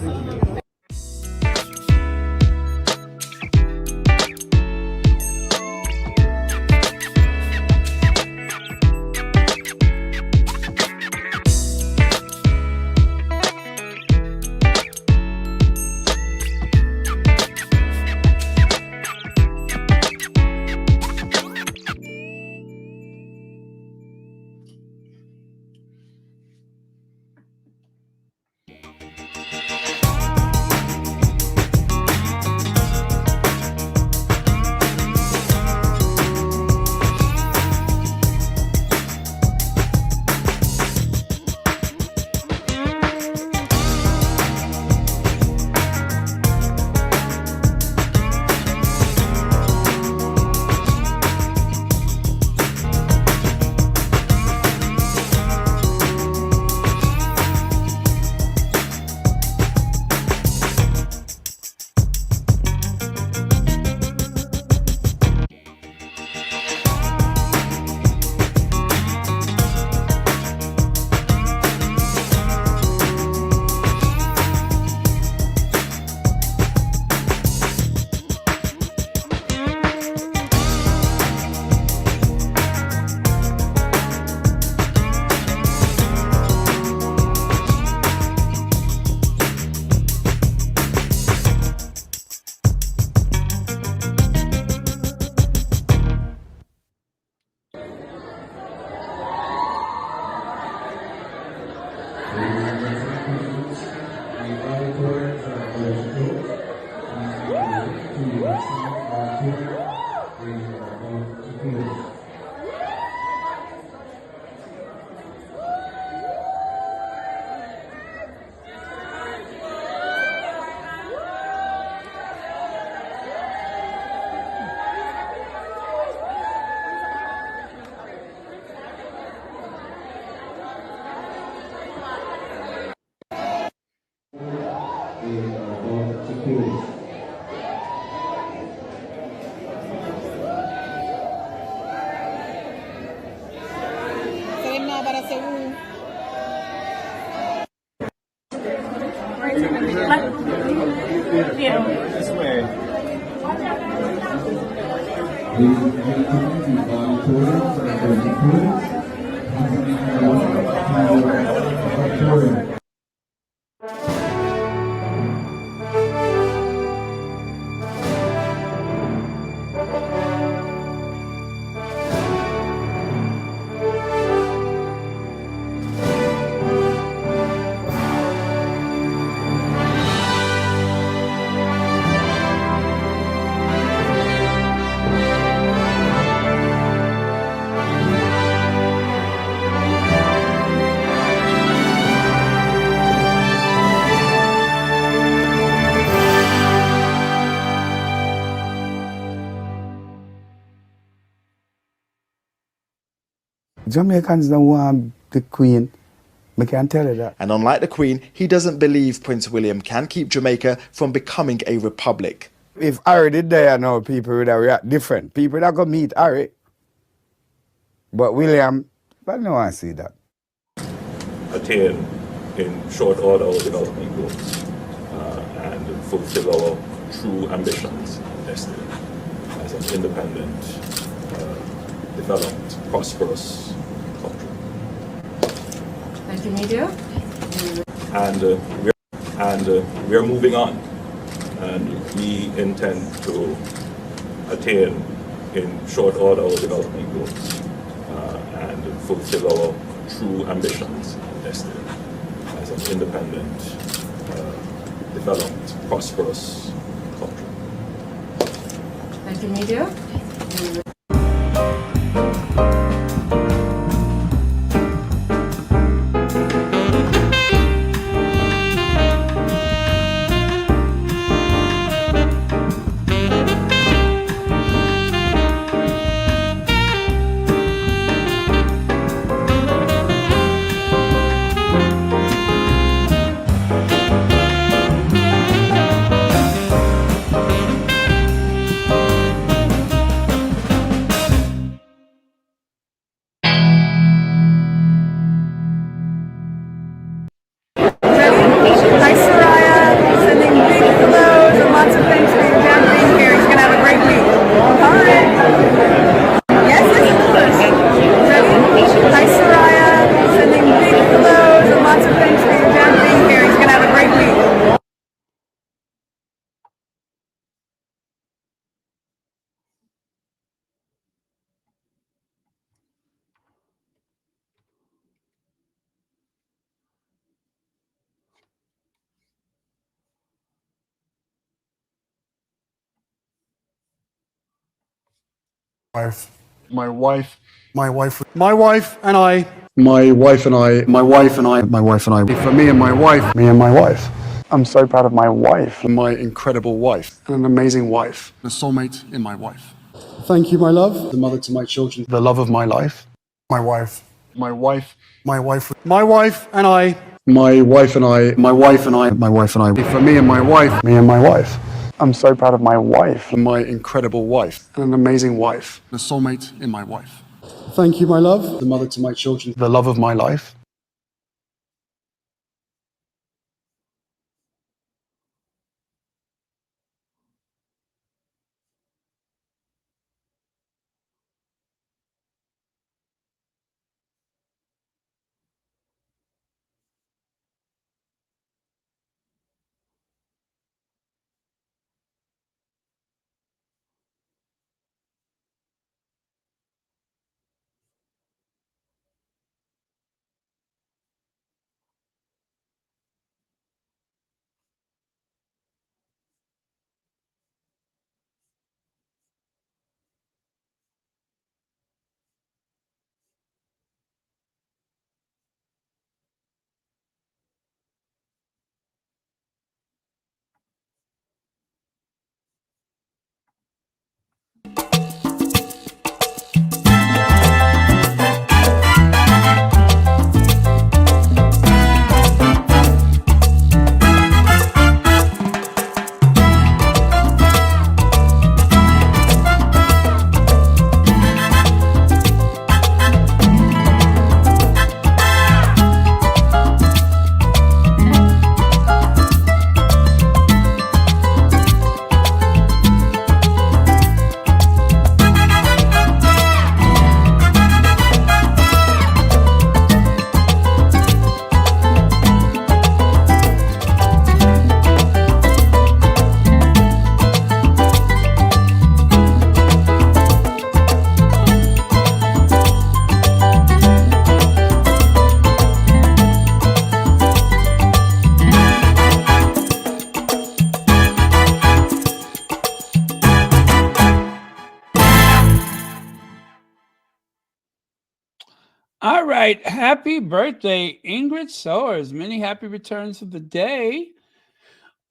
Jamaicans don't want the Queen. I can tell you that. And unlike the Queen, he doesn't believe Prince William can keep Jamaica from becoming a republic. If Harry did there now, people would have react different. People that go meet Harry. But William, I don't want to see that. Attain in short order our development goals and fulfill our true ambitions and destiny as an independent, developed, prosperous country. Nice to meet you. And we are moving on, and we intend to attain in short order our development goals and fulfill our true ambitions and destiny as an independent, developed, prosperous country. Nice to meet you. Wife. My wife. My wife. My wife and I. My wife and I. My wife and I. My wife and I. For me and my wife. Me and my wife. I'm so proud of my wife. My incredible wife. And an amazing wife. The soulmate in my wife. Thank you, my love. The mother to my children. The love of my life. My wife. My wife. My wife. My wife and I. My wife and I. My wife and I. My wife and I. For me and my wife. Me and my wife. I'm so proud of my wife. My incredible wife. And an amazing wife. The soulmate in my wife. Thank you, my love. The mother to my children. The love of my life. All right. Happy birthday, Ingrid Soers. Many happy returns of the day.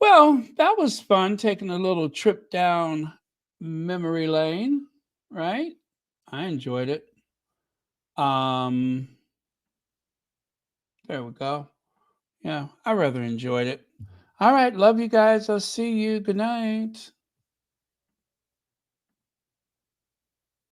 Well, that was fun taking a little trip down memory lane, right? I enjoyed it. There we go. Yeah, I rather enjoyed it. All right. Love you guys. I'll see you. Good night.